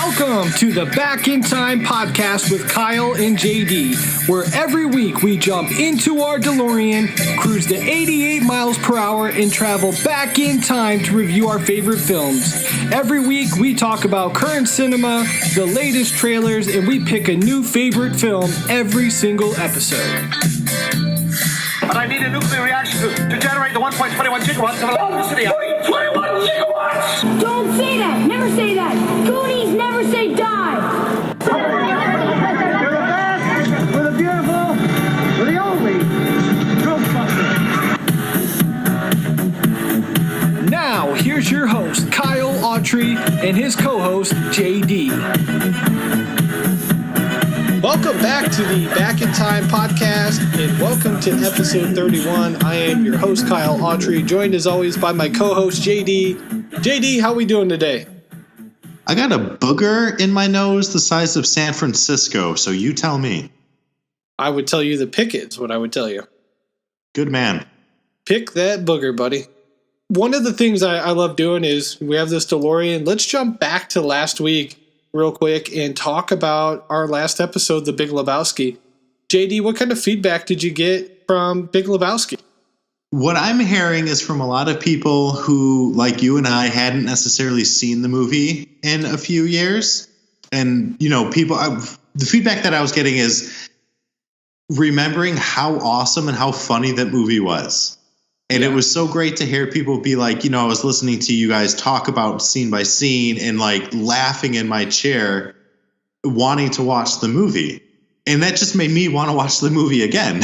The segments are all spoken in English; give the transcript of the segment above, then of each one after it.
Welcome to the Back in Time podcast with Kyle and JD, where every week we jump into our DeLorean, cruise to 88 miles per hour, and travel back in time to review our favorite films. Every week we talk about current cinema, the latest trailers, and we pick a new favorite film every single episode. But I need a nuclear reaction to generate the 1.21 gigawatts of electricity. 1.21 gigawatts! Don't say that! Never say that! Goonies never say die! We're the best, we're the beautiful, we're the only Ghostbusters. Now, here's your host, Kyle Autry, and his co-host, JD. Welcome back to the Back in Time podcast, and welcome to episode 31. I am your host, Kyle Autry, joined as always by my co-host, JD. JD, how we doing today? I got a booger in my nose the size of San Francisco, so you tell me. I would tell you the pick is what I would tell you. Good man. Pick that booger, buddy. One of the things I love doing is we have this DeLorean. Let's jump back to last week real quick and talk about our last episode, The Big Lebowski. JD, what kind of feedback did you get from Big Lebowski? What I'm hearing is from a lot of people who, like you and I, hadn't necessarily seen the movie in a few years. And, you know, the feedback that I was getting is remembering how awesome and how funny that movie was. And It was so great to hear people be like, you know, I was listening to you guys talk about scene by scene and like laughing in my chair, wanting to watch the movie. And that just made me want to watch the movie again.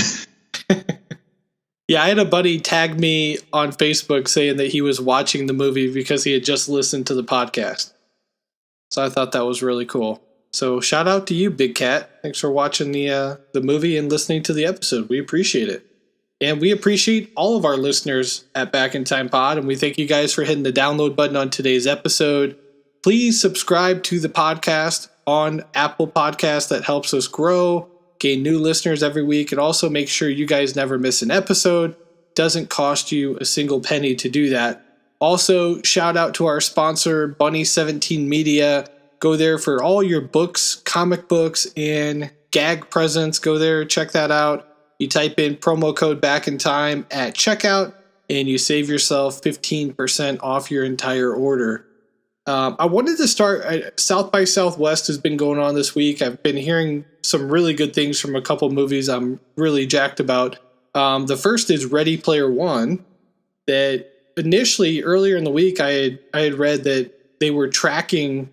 Yeah, I had a buddy tag me on Facebook saying that he was watching the movie because he had just listened to the podcast. So I thought that was really cool. So shout out to you, Big Cat. Thanks for watching the movie and listening to the episode. We appreciate it. And we appreciate all of our listeners at Back in Time Pod, and we thank you guys for hitting the download button on today's episode. Please subscribe to the podcast on Apple Podcasts. That helps us grow, gain new listeners every week, and also make sure you guys never miss an episode. Doesn't cost you a single penny to do that. Also, shout out to our sponsor, Bunny 17 Media. Go there for all your books, comic books, and gag presents. Go there, check that out. You type in promo code Back in Time at checkout, and you save yourself 15% off your entire order. I wanted to start, South by Southwest has been going on this week. I've been hearing some really good things from a couple movies I'm really jacked about. The first is Ready Player One, that initially, earlier in the week, I had read that they were tracking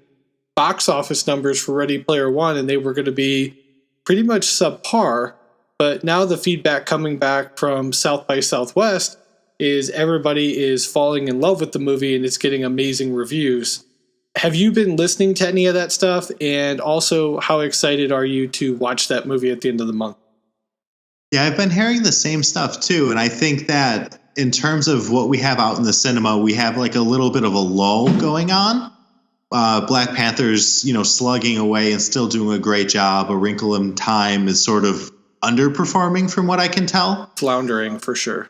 box office numbers for Ready Player One, and they were going to be pretty much subpar. But now the feedback coming back from South by Southwest is everybody is falling in love with the movie and it's getting amazing reviews. Have you been listening to any of that stuff? And also, how excited are you to watch that movie at the end of the month? Yeah, I've been hearing the same stuff too. And I think that in terms of what we have out in the cinema, we have like a little bit of a lull going on. Black Panther's, you know, slugging away and still doing a great job. A Wrinkle in Time is sort of underperforming from what I can tell. Floundering for sure.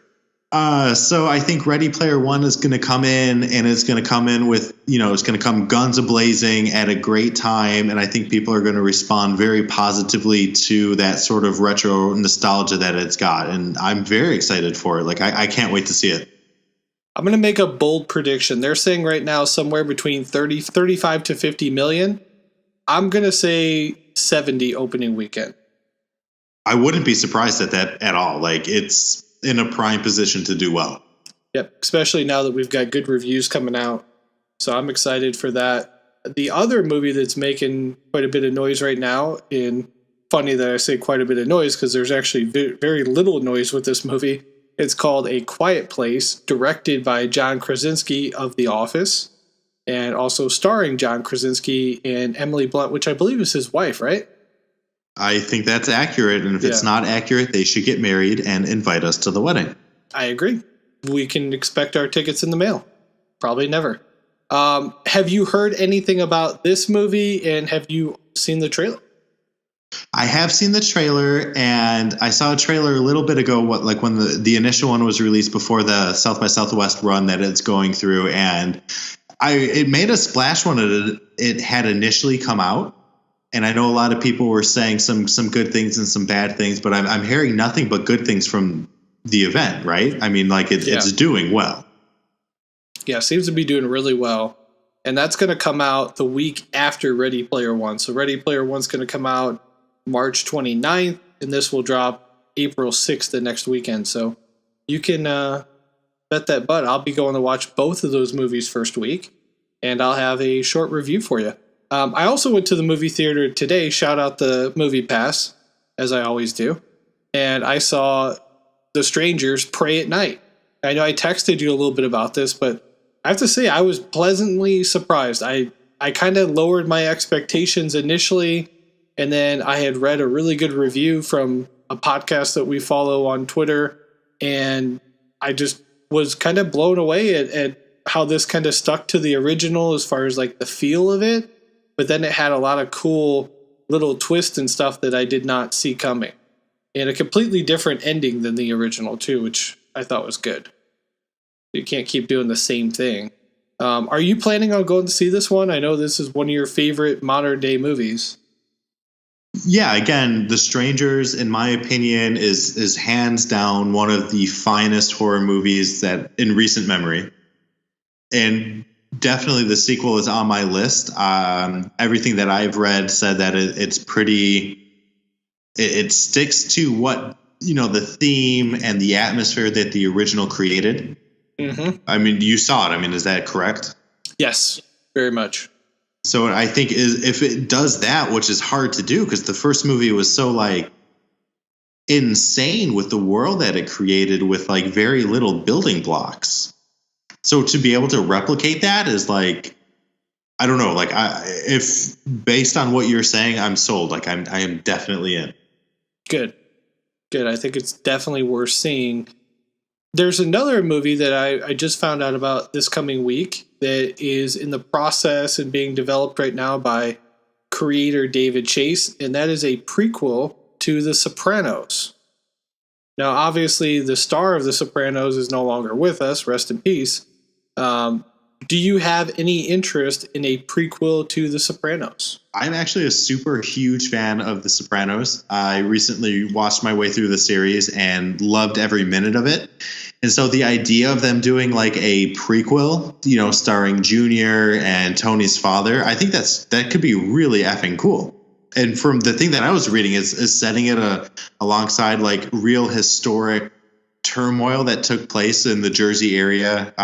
So I think Ready Player One is going to come in, and it's going to come in with, you know, it's going to come guns a-blazing at a great time. And I think people are going to respond very positively to that sort of retro nostalgia that it's got. And I'm very excited for it. Like, I can't wait to see it. I'm going to make a bold prediction. They're saying right now somewhere between 35 to 50 million. I'm going to say 70 opening weekend. I wouldn't be surprised at that at all. Like, it's in a prime position to do well. Yep, especially now that we've got good reviews coming out. So I'm excited for that. The other movie that's making quite a bit of noise right now, and funny that I say quite a bit of noise because there's actually very little noise with this movie. It's called A Quiet Place, directed by John Krasinski of The Office, and also starring John Krasinski and Emily Blunt, which I believe is his wife, right? I think that's accurate, and if it's not accurate, they should get married and invite us to the wedding. I agree. We can expect our tickets in the mail. Probably never. Have you heard anything about this movie, and have you seen the trailer? I have seen the trailer, and I saw a trailer a little bit ago, when the initial one was released before the South by Southwest run that it's going through, and it made a splash when it had initially come out, and I know a lot of people were saying some good things and some bad things, but I'm hearing nothing but good things from the event, right? I mean, like it's doing well. Yeah, seems to be doing really well, and that's going to come out the week after Ready Player One. So Ready Player One's going to come out March 29th, and this will drop April 6th the next weekend. So you can bet that butt. I'll be going to watch both of those movies first week, and I'll have a short review for you. I also went to the movie theater today, shout out the Movie Pass, as I always do, and I saw The Strangers Pray at Night. I know I texted you a little bit about this, but I have to say I was pleasantly surprised. I kind of lowered my expectations initially, and then I had read a really good review from a podcast that we follow on Twitter, and I just was kind of blown away at how this kind of stuck to the original as far as like the feel of it, but then it had a lot of cool little twists and stuff that I did not see coming, and a completely different ending than the original too, which I thought was good. You can't keep doing the same thing. Are you planning on going to see this one? I know this is one of your favorite modern day movies. Yeah, again, The Strangers, in my opinion, is hands down one of the finest horror movies that in recent memory. And definitely the sequel is on my list. Everything that I've read said that it's pretty. It sticks to what, the theme and the atmosphere that the original created. Mm-hmm. I mean, you saw it. I mean, is that correct? Yes, very much. So I think if it does that, which is hard to do because the first movie was so like insane with the world that it created with like very little building blocks. So to be able to replicate that is like, I don't know, like if based on what you're saying, I'm sold. Like I am definitely in. Good. I think it's definitely worth seeing. There's another movie that I just found out about this coming week that is in the process and being developed right now by creator David Chase, and that is a prequel to The Sopranos. Now, obviously, the star of The Sopranos is no longer with us. Rest in peace. Do you have any interest in a prequel to The Sopranos? I'm actually a super huge fan of The Sopranos. I recently watched my way through the series and loved every minute of it. And so the idea of them doing like a prequel, starring Junior and Tony's father, I think that could be really effing cool. And from the thing that I was reading is setting it alongside like real historic turmoil that took place in the Jersey area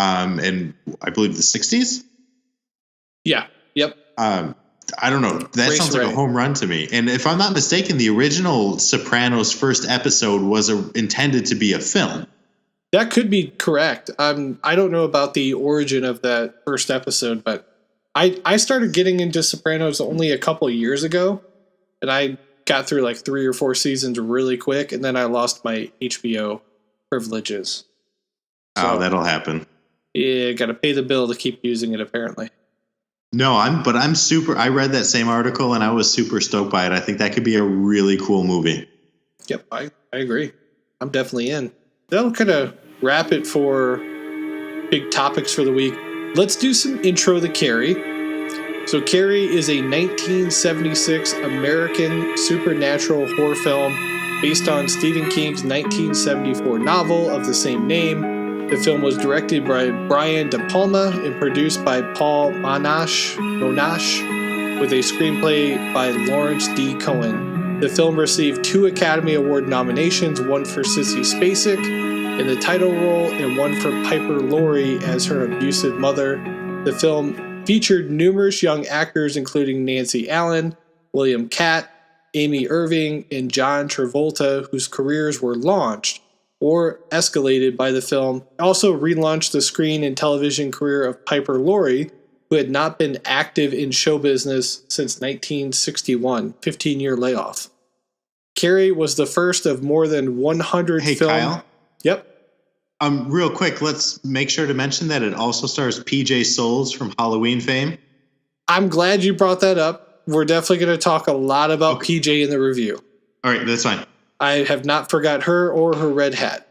in, I believe, the 60s. Yeah. Yep. I don't know. That sounds like a home run to me. And if I'm not mistaken, the original Sopranos first episode was intended to be a film. That could be correct. I don't know about the origin of that first episode, but I started getting into Sopranos only a couple years ago, and I got through like 3 or 4 seasons really quick, and then I lost my HBO privileges. So, that'll happen. Yeah, got to pay the bill to keep using it, apparently. No, I'm super. I read that same article, and I was super stoked by it. I think that could be a really cool movie. Yep, I agree. I'm definitely in. That'll kind of wrap it for big topics for the week. Let's do some intro to Carrie. So Carrie is a 1976 American supernatural horror film based on Stephen King's 1974 novel of the same name. The film was directed by Brian De Palma and produced by Paul Monash, with a screenplay by Lawrence D. Cohen. The film received 2 Academy Award nominations, one for Sissy Spacek in the title role and one for Piper Laurie as her abusive mother. The film featured numerous young actors including Nancy Allen, William Catt, Amy Irving, and John Travolta, whose careers were launched or escalated by the film. Also relaunched the screen and television career of Piper Laurie, who had not been active in show business since 1961, 15-year layoff. Carrie was the first of more than 100 Hey, Kyle? Yep. Real quick, let's make sure to mention that it also stars PJ Souls from Halloween fame. I'm glad you brought that up. We're definitely going to talk a lot about PJ in the review. All right, that's fine. I have not forgot her or her red hat.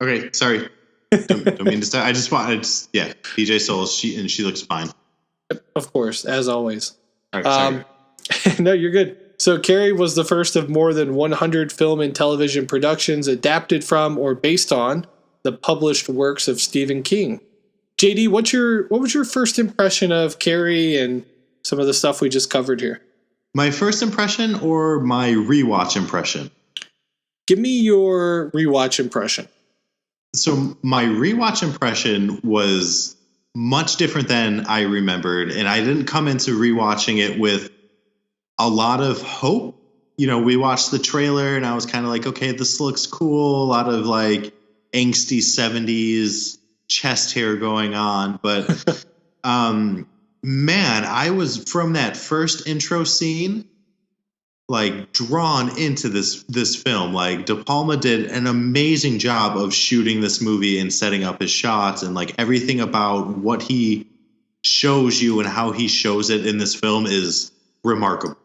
Okay, sorry. Don't mean to start. PJ Souls, she looks fine. Of course, as always. All right, sorry. No, you're good. So Carrie was the first of more than 100 film and television productions adapted from or based on the published works of Stephen King. JD, what was your first impression of Carrie and some of the stuff we just covered here? My first impression or my rewatch impression? Give me your rewatch impression. So my rewatch impression was much different than I remembered, and I didn't come into rewatching it with a lot of hope. You know, we watched the trailer and I was kind of like, okay, this looks cool. A lot of like angsty 70s chest hair going on. But man, I was from that first intro scene, like drawn into this film. Like De Palma did an amazing job of shooting this movie and setting up his shots, and like everything about what he shows you and how he shows it in this film is remarkable.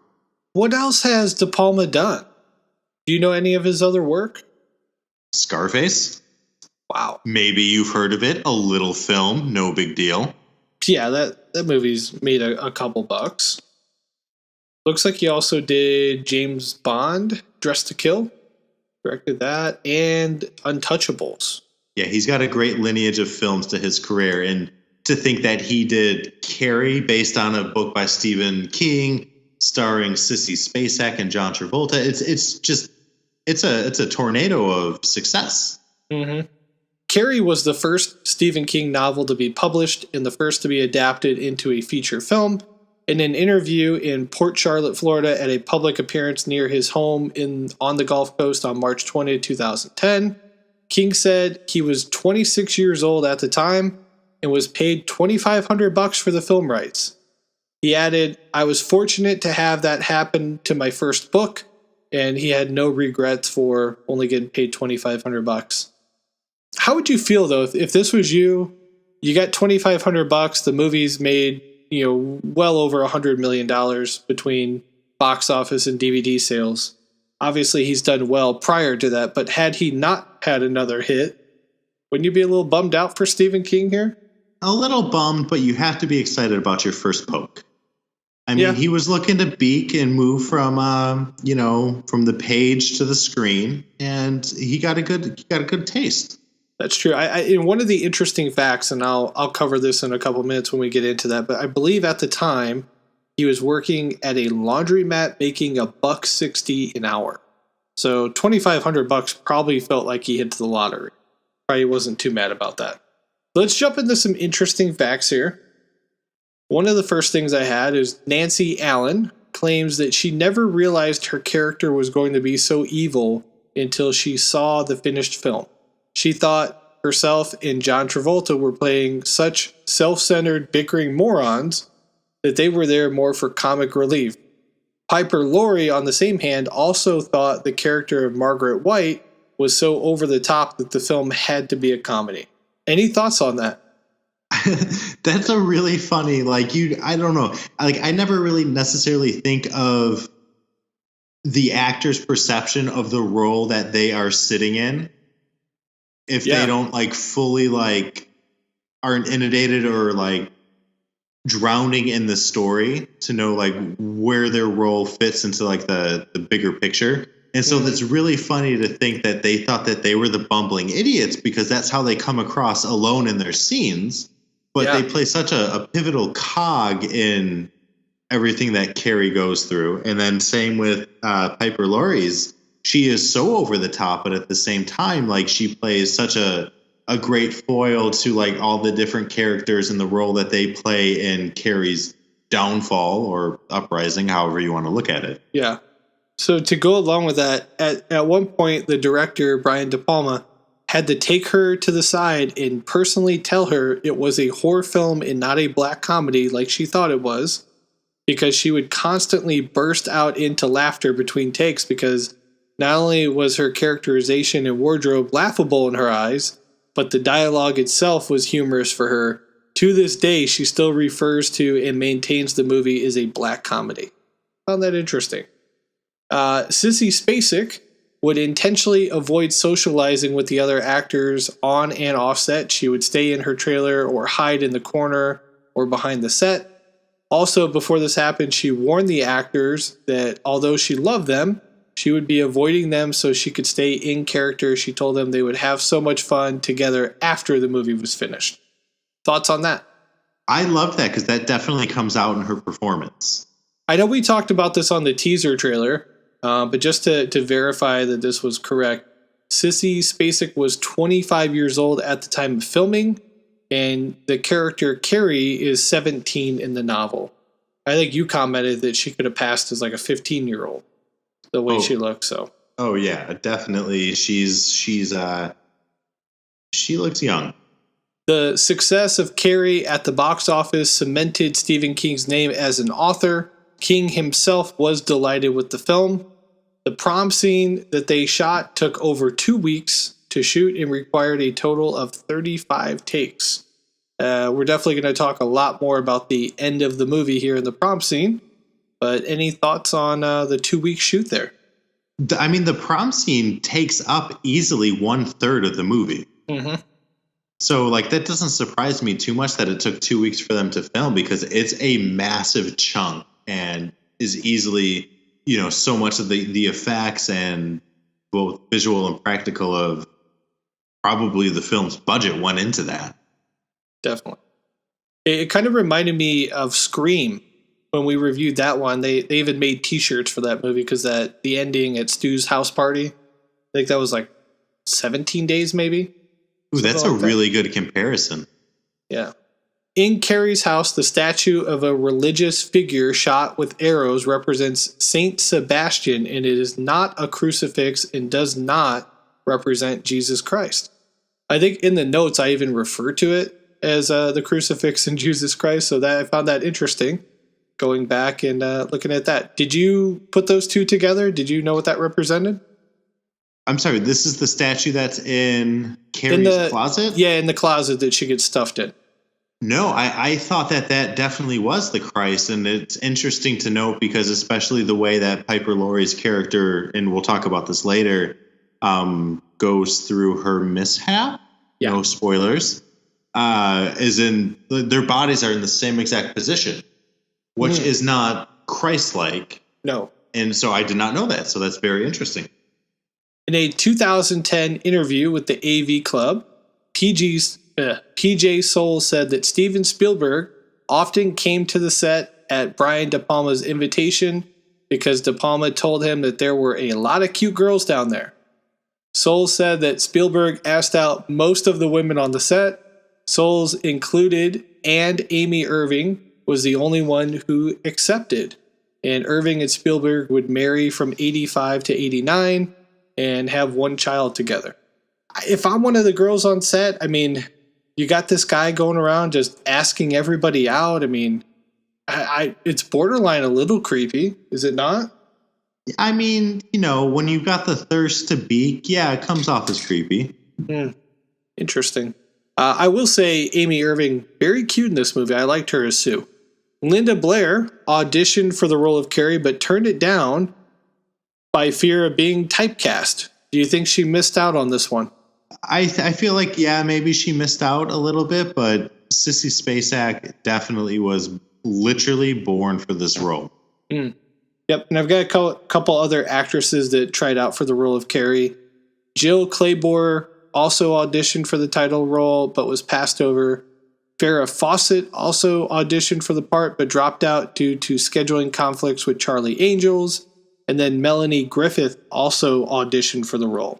What else has De Palma done? Do you know any of his other work? Scarface. Wow. Maybe you've heard of it. A little film, no big deal. Yeah, that movie's made a couple bucks. Looks like he also did James Bond, Dressed to Kill. Directed that. And Untouchables. Yeah, he's got a great lineage of films to his career. And to think that he did Carrie based on a book by Stephen King, starring Sissy Spacek and John Travolta, it's a tornado of success. Mm-hmm. Carrie was the first Stephen King novel to be published and the first to be adapted into a feature film. In an interview in Port Charlotte, Florida, at a public appearance near his home on the Gulf Coast on March 20, 2010, King said he was 26 years old at the time and was paid $2,500 for the film rights. He added, "I was fortunate to have that happen to my first book," and he had no regrets for only getting paid $2,500. How would you feel though if this was you? You got $2,500. The movie's made well over $100 million between box office and DVD sales. Obviously, he's done well prior to that, but had he not had another hit, wouldn't you be a little bummed out for Stephen King here? A little bummed, but you have to be excited about your first poke. I mean, He was looking to beak and move from from the page to the screen, and he got a good taste. That's true. In one of the interesting facts, and I'll cover this in a couple minutes when we get into that, but I believe at the time he was working at a laundromat making $1.60 an hour. So $2,500 probably felt like he hit the lottery. Probably wasn't too mad about that. Let's jump into some interesting facts here. One of the first things I had is Nancy Allen claims that she never realized her character was going to be so evil until she saw the finished film. She thought herself and John Travolta were playing such self-centered, bickering morons that they were there more for comic relief. Piper Laurie, on the same hand, also thought the character of Margaret White was so over the top that the film had to be a comedy. Any thoughts on that? That's a really funny, I don't know. I never really necessarily think of the actor's perception of the role that they are sitting in. If they don't fully aren't inundated or drowning in the story to know where their role fits into the bigger picture. And so It's really funny to think that they thought that they were the bumbling idiots because that's how they come across alone in their scenes. But they play such a pivotal cog in everything that Carrie goes through. And then same with Piper Laurie's. She is so over the top, but at the same time, she plays such a great foil to all the different characters and the role that they play in Carrie's downfall or uprising, however you want to look at it. Yeah. So to go along with that, at one point, the director, Brian De Palma, had to take her to the side and personally tell her it was a horror film and not a black comedy like she thought it was, because she would constantly burst out into laughter between takes because not only was her characterization and wardrobe laughable in her eyes, but the dialogue itself was humorous for her. To this day, she still refers to and maintains the movie is a black comedy. Found that interesting. Sissy Spacek would intentionally avoid socializing with the other actors on and off set. She would stay in her trailer or hide in the corner or behind the set. Also, before this happened, she warned the actors that although she loved them, she would be avoiding them so she could stay in character. She told them they would have so much fun together after the movie was finished. Thoughts on that? I love that because that definitely comes out in her performance. I know we talked about this on the teaser trailer, but just to verify that this was correct, Sissy Spacek was 25 years old at the time of filming, and the character Carrie is 17 in the novel. I think you commented that she could have passed as like a 15-year-old, the way she looks. So. Oh yeah, definitely. She looks young. The success of Carrie at the box office cemented Stephen King's name as an author. King himself was delighted with the film. The prom scene that they shot took over 2 weeks to shoot and required a total of 35 takes. We're definitely going to talk a lot more about the end of the movie here in the prom scene. But any thoughts on the 2-week shoot there? I mean, the prom scene takes up easily 1/3 of the movie. Mm-hmm. So, like, that doesn't surprise me too much that it took 2 weeks for them to film because it's a massive chunk and is easily, so much of the effects and both visual and practical of probably the film's budget went into that. Definitely. It kind of reminded me of Scream when we reviewed that one. They even made T-shirts for that movie because the ending at Stu's house party, I think that was like 17 days maybe. Ooh, that's a really good comparison. Yeah. In Carrie's house, the statue of a religious figure shot with arrows represents Saint Sebastian, and it is not a crucifix and does not represent Jesus Christ. I think in the notes I even refer to it as the crucifix and Jesus Christ, so that I found that interesting. Going back and looking at that, did you put those two together? Did you know what that represented? I'm sorry, this is the statue that's in Carrie's closet? Yeah, in the closet that she gets stuffed in. No, I thought that definitely was the Christ, and it's interesting to note because especially the way that Piper Laurie's character, and we'll talk about this later, goes through her mishap, no spoilers, is in their bodies are in the same exact position, which is not Christ-like. No. And so I did not know that, so that's very interesting. In a 2010 interview with the AV Club, PJ Soul said that Steven Spielberg often came to the set at Brian De Palma's invitation because De Palma told him that there were a lot of cute girls down there. Soul said that Spielberg asked out most of the women on the set. Souls included, and Amy Irving was the only one who accepted. And Irving and Spielberg would marry from 85 to 89 and have one child together. If I'm one of the girls on set, I mean, you got this guy going around just asking everybody out. I mean, it's borderline a little creepy, is it not? I mean, when you've got the thirst to be, yeah, it comes off as creepy. Interesting. I will say Amy Irving, very cute in this movie. I liked her as Sue. Linda Blair auditioned for the role of Carrie, but turned it down by fear of being typecast. Do you think she missed out on this one? I feel like, yeah, maybe she missed out a little bit, but Sissy Spacek definitely was literally born for this role. Yep, and I've got a couple other actresses that tried out for the role of Carrie. Jill Clayborne also auditioned for the title role, but was passed over. Farrah Fawcett also auditioned for the part, but dropped out due to scheduling conflicts with Charlie Angels. And then Melanie Griffith also auditioned for the role.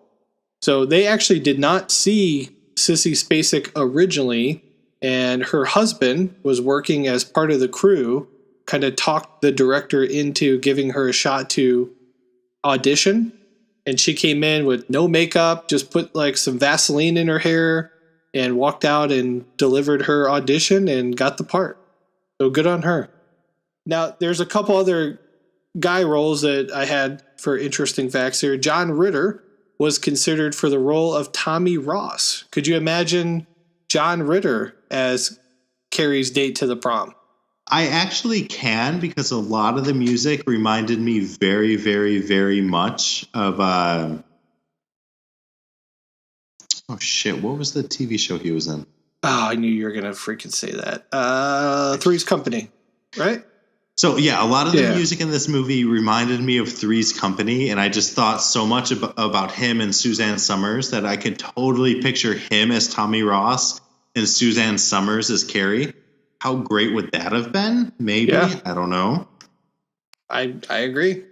So they actually did not see Sissy Spacek originally, and her husband was working as part of the crew, kind of talked the director into giving her a shot to audition. And she came in with no makeup, just put like some Vaseline in her hair, and walked out and delivered her audition and got the part. So good on her. Now, there's a couple other guy roles that I had for interesting facts here. John Ritter was considered for the role of Tommy Ross. Could you imagine John Ritter as Carrie's date to the prom? I actually can, because a lot of the music reminded me very, very, very much of oh shit, what was the TV show he was in? Oh, I knew you were gonna freaking say that. Three's Company. right? So, yeah, a lot of the music in this movie reminded me of Three's Company, and I just thought so much about him and Suzanne Summers that I could totally picture him as Tommy Ross and Suzanne Summers as Carrie. How great would that have been? Maybe. Yeah. I don't know. I agree.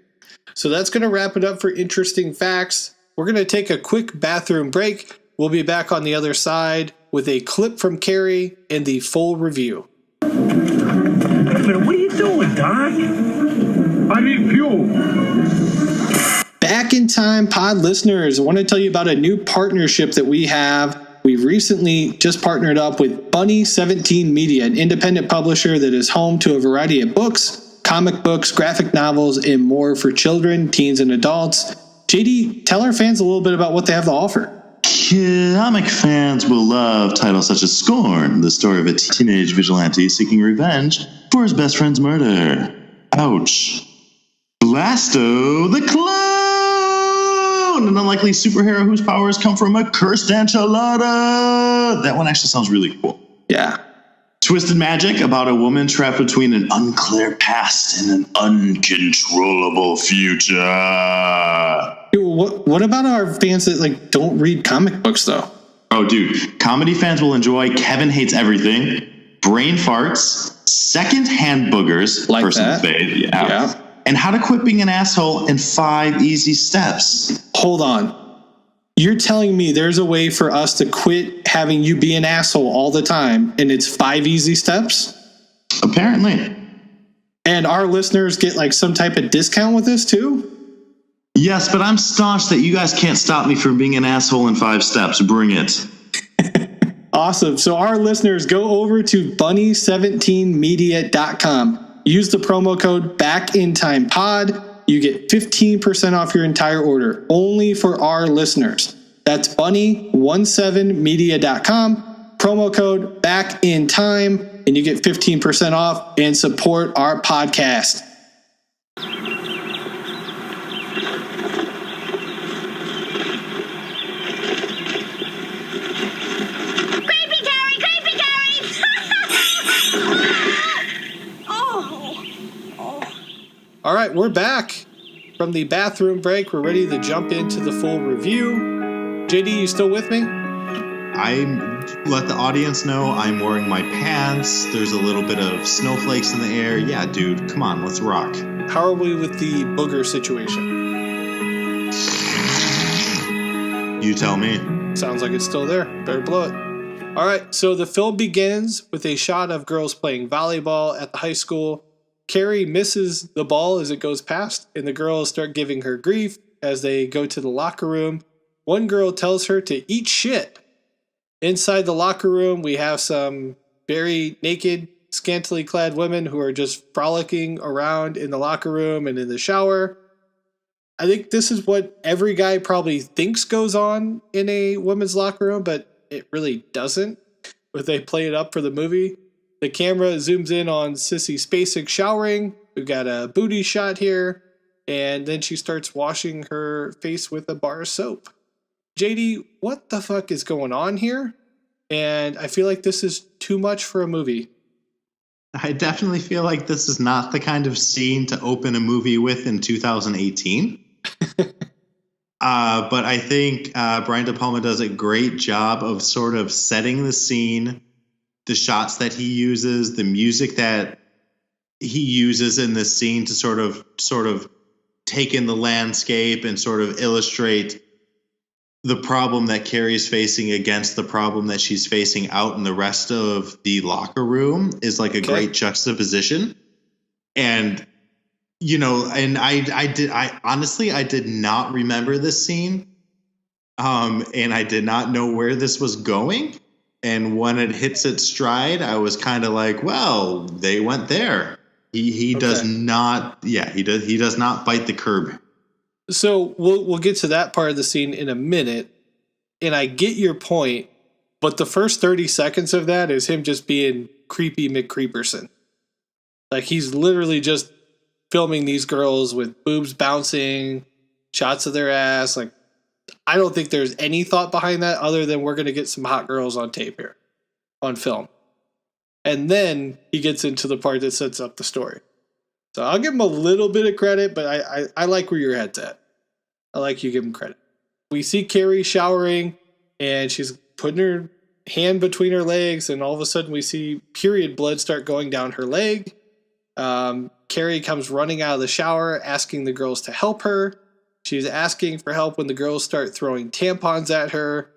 So that's going to wrap it up for interesting facts. We're going to take a quick bathroom break. We'll be back on the other side with a clip from Carrie and the full review. Wait a minute, what are you doing, Doc? I need fuel. Back in Time Pod listeners, I want to tell you about a new partnership that we have. We've recently just partnered up with Bunny 17 Media, an independent publisher that is home to a variety of books, comic books, graphic novels, and more for children, teens, and adults. JD, tell our fans a little bit about what they have to offer. Comic fans will love titles such as Scorn, the story of a teenage vigilante seeking revenge for his best friend's murder. Ouch. Blasto the Clown, an unlikely superhero whose powers come from a cursed enchilada. That one actually sounds really cool. Yeah. Twisted Magic, about a woman trapped between an unclear past and an uncontrollable future. What about our fans that don't read comic books though? Oh, dude, comedy fans will enjoy Kevin Hates Everything, Brain Farts, Second-Hand Boogers, like person's that. fave, yeah, and How to Quit Being an Asshole in 5 Easy Steps. Hold on. You're telling me there's a way for us to quit having you be an asshole all the time, and it's 5 easy steps? Apparently. And our listeners get some type of discount with this too? Yes, but I'm staunch that you guys can't stop me from being an asshole in 5 steps. Bring it. Awesome. So our listeners, go over to bunny17media.com. Use the promo code backintimepod. You get 15% off your entire order, only for our listeners. That's bunny17media.com, promo code BACKINTIME, and you get 15% off and support our podcast. Creepy Carrie! Creepy Carrie! All right, we're back from the bathroom break. We're ready to jump into the full review. JD, you still with me? Let the audience know I'm wearing my pants. There's a little bit of snowflakes in the air. Yeah, dude, come on, let's rock. How are we with the booger situation? You tell me. Sounds like it's still there. Better blow it. All right, so the film begins with a shot of girls playing volleyball at the high school. Carrie misses the ball as it goes past, and the girls start giving her grief as they go to the locker room. One girl tells her to eat shit. Inside the locker room, we have some very naked, scantily clad women who are just frolicking around in the locker room and in the shower. I think this is what every guy probably thinks goes on in a women's locker room, but it really doesn't. But they play it up for the movie. The camera zooms in on Sissy Spacek showering. We've got a booty shot here. And then she starts washing her face with a bar of soap. JD, what the fuck is going on here? And I feel like this is too much for a movie. I definitely feel like this is not the kind of scene to open a movie with in 2018. But I think Brian De Palma does a great job of sort of setting the scene, the shots that he uses, the music that he uses in this scene to sort of take in the landscape and sort of illustrate the problem that Carrie's facing against the problem that she's facing out in the rest of the locker room is like a great juxtaposition. And, and I honestly did not remember this scene. And I did not know where this was going. And when it hits its stride, I was kind of like, well, they went there. He does not. Yeah, he does not bite the curb. So we'll get to that part of the scene in a minute. And I get your point. But the first 30 seconds of that is him just being creepy McCreeperson. Like he's literally just filming these girls with boobs bouncing, shots of their ass. Like, I don't think there's any thought behind that other than we're going to get some hot girls on tape here, on film. And then he gets into the part that sets up the story. So I'll give him a little bit of credit, but I like where your head's at. I like you give him credit. We see Carrie showering, and she's putting her hand between her legs, and all of a sudden we see period blood start going down her leg. Carrie comes running out of the shower, asking the girls to help her. She's asking for help when the girls start throwing tampons at her.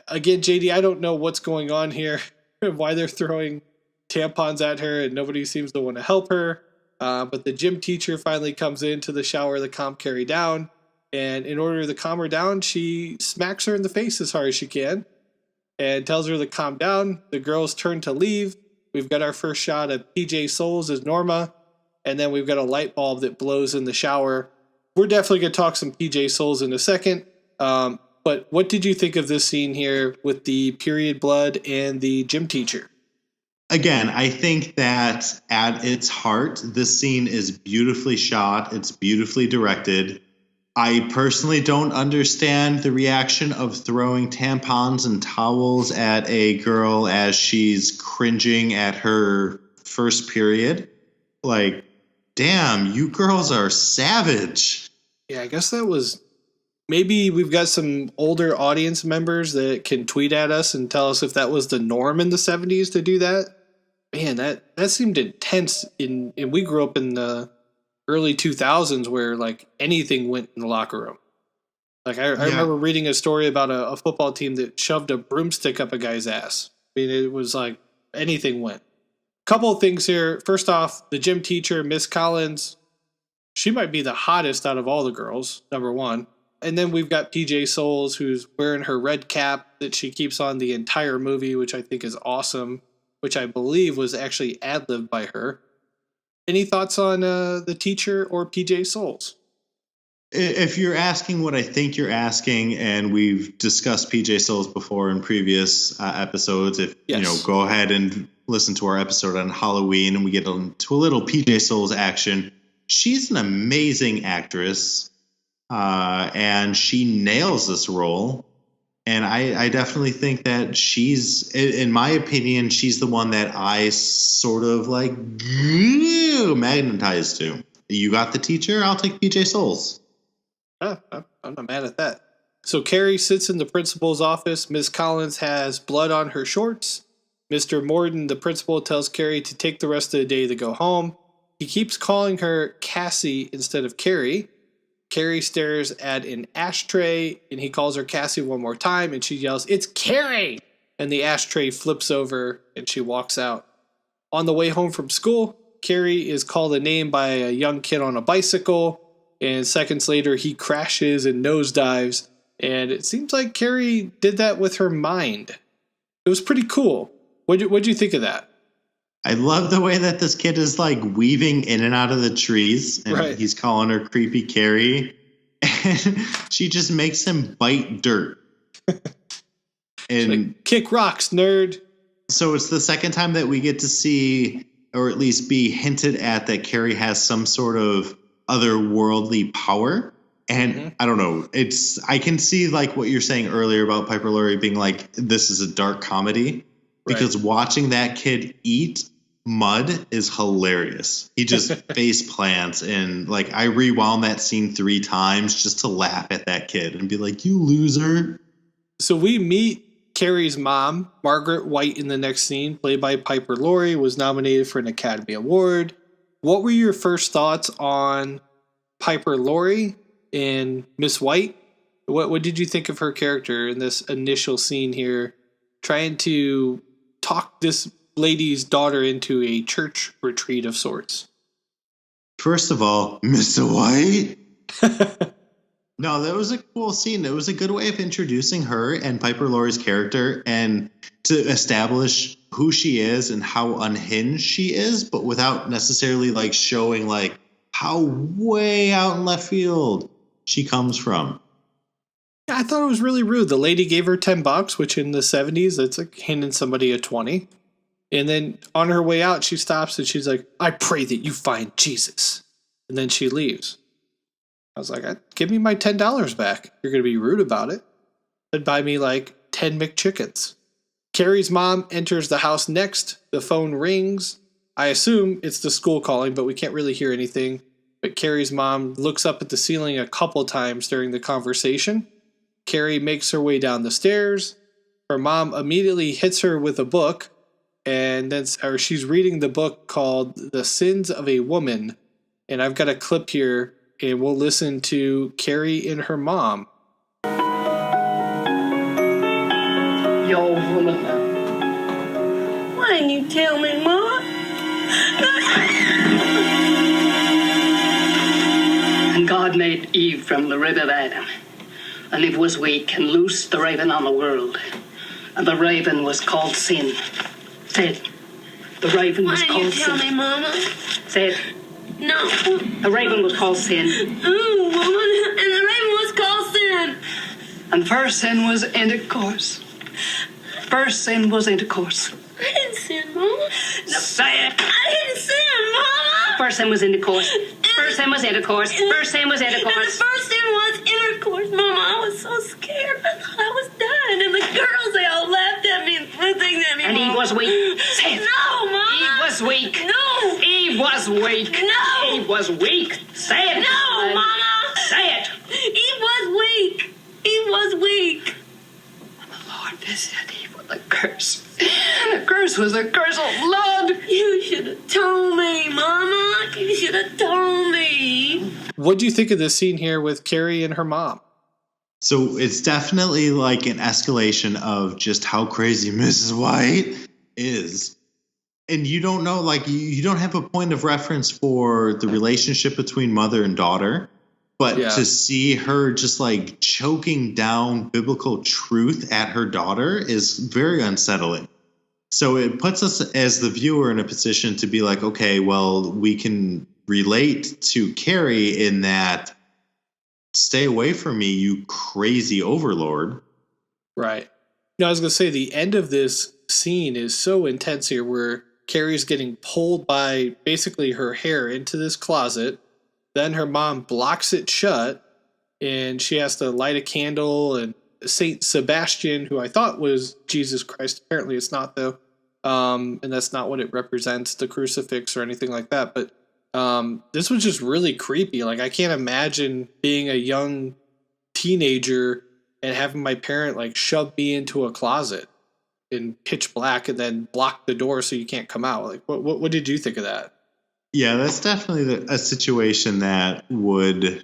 Again, JD, I don't know what's going on here, why they're throwing tampons at her, and nobody seems to want to help her. But the gym teacher finally comes into the shower to calm Carrie down. And in order to calm her down, she smacks her in the face as hard as she can and tells her to calm down. The girls turn to leave. We've got our first shot of PJ Souls as Norma. And then we've got a light bulb that blows in the shower. We're definitely going to talk some PJ Souls in a second. But what did you think of this scene here with the period blood and the gym teacher? Again, I think that at its heart, this scene is beautifully shot. It's beautifully directed. I personally don't understand the reaction of throwing tampons and towels at a girl as she's cringing at her first period. Like, damn, you girls are savage. Yeah, I guess that was... Maybe we've got some older audience members that can tweet at us and tell us if that was the norm in the 70s to do that. Man, that seemed intense. And we grew up in the early 2000s where like anything went in the locker room. Like I remember reading a story about a football team that shoved a broomstick up a guy's ass. I mean, it was like anything went. Couple of things here. First off, the gym teacher, Miss Collins, she might be the hottest out of all the girls, number one. And then we've got PJ Souls, who's wearing her red cap that she keeps on the entire movie, which I think is awesome, which I believe was actually ad-libbed by her. Any thoughts on the teacher or PJ Souls? If you're asking what I think you're asking, and we've discussed PJ Souls before in previous episodes, go ahead and listen to our episode on Halloween, and we get into a little PJ Souls action. She's an amazing actress. And she nails this role. And I definitely think that she's, in my opinion, she's the one that I sort of like magnetized to. You got the teacher, I'll take PJ Souls. I'm not mad at that. So Carrie sits in the principal's office. Ms. Collins has blood on her shorts. Mr. Morden, the principal, tells Carrie to take the rest of the day to go home. He keeps calling her Cassie instead of Carrie. Carrie stares at an ashtray, and he calls her Cassie one more time, and she yells, "It's Carrie!" And the ashtray flips over, and she walks out. On the way home from school, Carrie is called a name by a young kid on a bicycle, and seconds later, he crashes and nosedives, and it seems like Carrie did that with her mind. It was pretty cool. What'd you think of that? I love the way that this kid is like weaving in and out of the trees, and he's calling her creepy Carrie, and she just makes him bite dirt. And like, kick rocks, nerd. So it's the second time that we get to see, or at least be hinted at, that Carrie has some sort of otherworldly power. And I don't know, I can see like what you're saying earlier about Piper Laurie being like, this is a dark comedy. Because watching that kid eat mud is hilarious. He just face plants, and like I rewound that scene 3 times just to laugh at that kid and be like, you loser. So we meet Carrie's mom, Margaret White, in the next scene, played by Piper Laurie, was nominated for an Academy Award. What were your first thoughts on Piper Laurie and Miss White? What did you think of her character in this initial scene here, trying to talk this lady's daughter into a church retreat of sorts? First of all, Mr. White. No, that was a cool scene. It was a good way of introducing her and Piper Laurie's character, and to establish who she is and how unhinged she is, but without necessarily like showing like how way out in left field she comes from. Yeah, I thought it was really rude. The lady gave her $10, which in the 70s, that's like handing somebody a 20. And then on her way out, she stops and she's like, "I pray that you find Jesus." And then she leaves. I was like, give me my $10 back. You're going to be rude about it. Then buy me like 10 McChickens. Carrie's mom enters the house next. The phone rings. I assume it's the school calling, but we can't really hear anything. But Carrie's mom looks up at the ceiling a couple times during the conversation. Carrie makes her way down the stairs. Her mom immediately hits her with a book, and then she's reading the book called The Sins of a Woman. And I've got a clip here, and we'll listen to Carrie and her mom. You old woman. Why didn't you tell me, Mom? And God made Eve from the rib of Adam. And Eve was weak and loosed the raven on the world. And the raven was called sin. Say it. The raven was called sin. Why didn't you tell me, Mama? Say it. No. The raven was called sin. Ooh, woman. And the raven was called sin. And first sin was intercourse. First sin was intercourse. I didn't sin, Mama. No. Say it. I didn't sin, Mama. First sin was intercourse. First sin was intercourse. First sin was And the intercourse. first sin was intercourse, Mama. I was so scared. I thought I was dying. And the girls, they all laughed at me and threw things at me, And Eve Mama. was weak. Say it. No, Mama. Eve was weak. No. Eve was weak. No. Eve was weak. Say it. No, Mama. Say it. Eve was weak. Eve was weak. The Lord visited Eve with a curse. The curse was a curse of blood. You should have told me, Mama. You should have told me. What do you think of this scene here with Carrie and her mom? So it's definitely like an escalation of just how crazy Mrs. White is. And you don't know, like, you don't have a point of reference for the relationship between mother and daughter. But Yeah. to see her just like choking down biblical truth at her daughter is very unsettling. So it puts us as the viewer in a position to be like, okay, well, we can relate to Carrie in that, stay away from me, you crazy overlord. Right. I was going to say the end of this scene is so intense here where Carrie's getting pulled by basically her hair into this closet. Then her mom blocks it shut and she has to light a candle, and Saint Sebastian, who I thought was Jesus Christ, apparently it's not though. And that's not what it represents, the crucifix or anything like that. But this was just really creepy. Like, I can't imagine being a young teenager and having my parent like shove me into a closet in pitch black and then block the door so you can't come out. Like, what did you think of that? Yeah, that's definitely a situation that would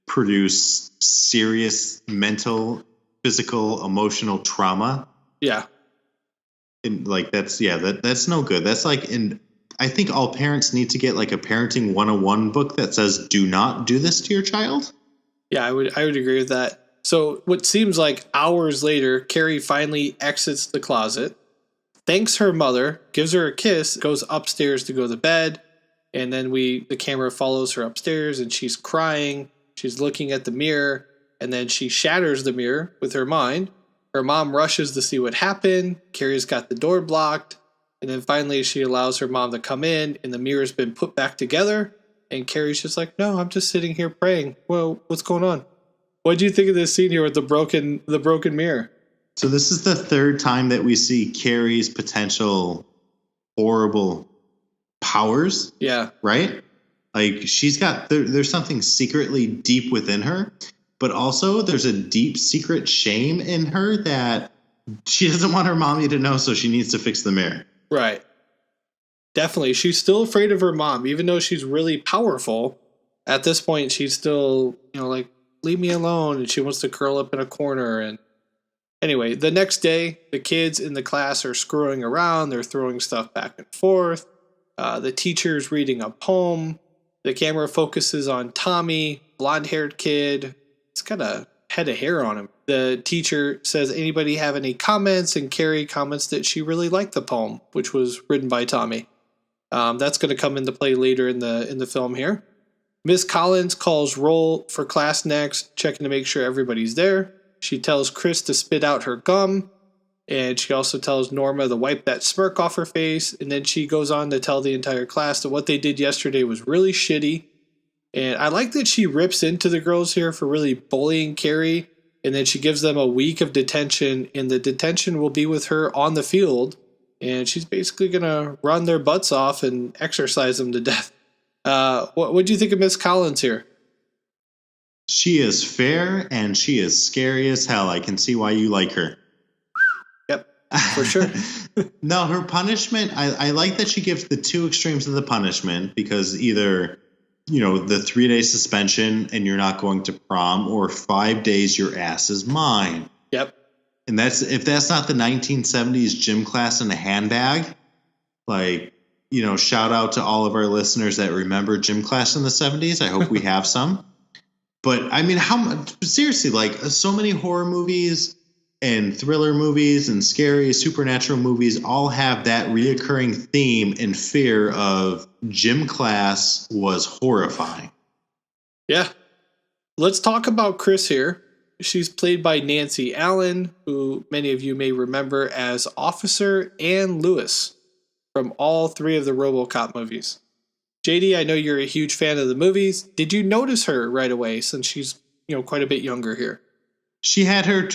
produce serious mental, physical, emotional trauma. Yeah. And like that's no good. That's like I think all parents need to get like a parenting 101 book that says do not do this to your child. Yeah, I would agree with that. So what seems like hours later, Carrie finally exits the closet, thanks her mother, gives her a kiss, goes upstairs to go to bed, and then the camera follows her upstairs and she's crying. She's looking at the mirror, and then she shatters the mirror with her mind. Her mom rushes to see what happened. Carrie's got the door blocked. And then finally she allows her mom to come in, and the mirror's been put back together. And Carrie's just like, no, I'm just sitting here praying. Well, what's going on? What do you think of this scene here with the broken mirror? So this is the third time that we see Carrie's potential horrible powers. Yeah. Right? Like she's got, there's something secretly deep within her, but also there's a deep secret shame in her that she doesn't want her mommy to know, so she needs to fix the mirror. Right. Definitely. She's still afraid of her mom, even though she's really powerful. At this point, she's still, like, leave me alone, and she wants to curl up in a corner. And anyway, the next day, the kids in the class are screwing around. They're throwing stuff back and forth. The teacher's reading a poem. The camera focuses on Tommy, blonde-haired kid. He's got a head of hair on him. The teacher says, anybody have any comments? And Carrie comments that she really liked the poem, which was written by Tommy. That's going to come into play later in the film here. Miss Collins calls roll for class next, checking to make sure everybody's there. She tells Chris to spit out her gum, and she also tells Norma to wipe that smirk off her face, and then she goes on to tell the entire class that what they did yesterday was really shitty. And I like that she rips into the girls here for really bullying Carrie, and then she gives them a week of detention, and the detention will be with her on the field, and she's basically going to run their butts off and exercise them to death. What do you think of Miss Collins here? She is fair, and she is scary as hell. I can see why you like her. Yep, for sure. No, her punishment, I like that she gives the two extremes of the punishment, because either, the 3-day suspension and you're not going to prom, or 5 days your ass is mine. Yep. And if that's not the 1970s gym class in a handbag, shout out to all of our listeners that remember gym class in the 70s. I hope we have some. But I mean, seriously, so many horror movies and thriller movies and scary supernatural movies all have that reoccurring theme and fear of gym class was horrifying. Yeah. Let's talk about Chris here. She's played by Nancy Allen, who many of you may remember as Officer Ann Lewis from all 3 of the RoboCop movies. JD, I know you're a huge fan of the movies. Did you notice her right away, since she's quite a bit younger here? She had her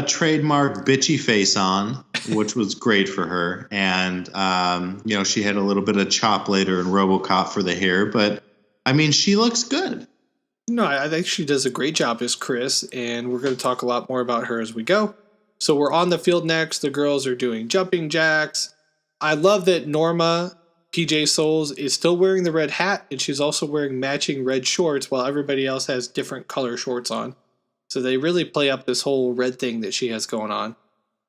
trademark bitchy face on, which was great for her. And, she had a little bit of chop later in RoboCop for the hair. But, I mean, she looks good. No, I think she does a great job as Chris, and we're going to talk a lot more about her as we go. So we're on the field next. The girls are doing jumping jacks. I love that Norma, PJ Souls, is still wearing the red hat, and she's also wearing matching red shorts while everybody else has different color shorts on. So they really play up this whole red thing that she has going on.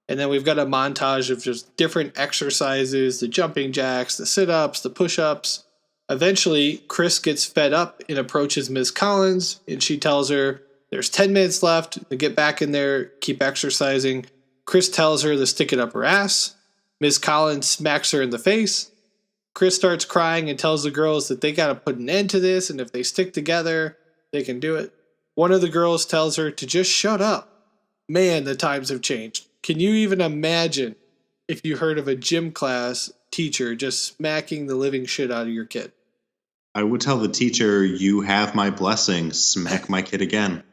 And then we've got a montage of just different exercises, the jumping jacks, the sit-ups, the push-ups. Eventually, Chris gets fed up and approaches Ms. Collins, and she tells her there's 10 minutes left to get back in there, keep exercising. Chris tells her to stick it up her ass. Ms. Collins smacks her in the face. Chris starts crying and tells the girls that they got to put an end to this, and if they stick together, they can do it. One of the girls tells her to just shut up. Man, the times have changed. Can you even imagine if you heard of a gym class teacher just smacking the living shit out of your kid? I would tell the teacher, you have my blessing, smack my kid again.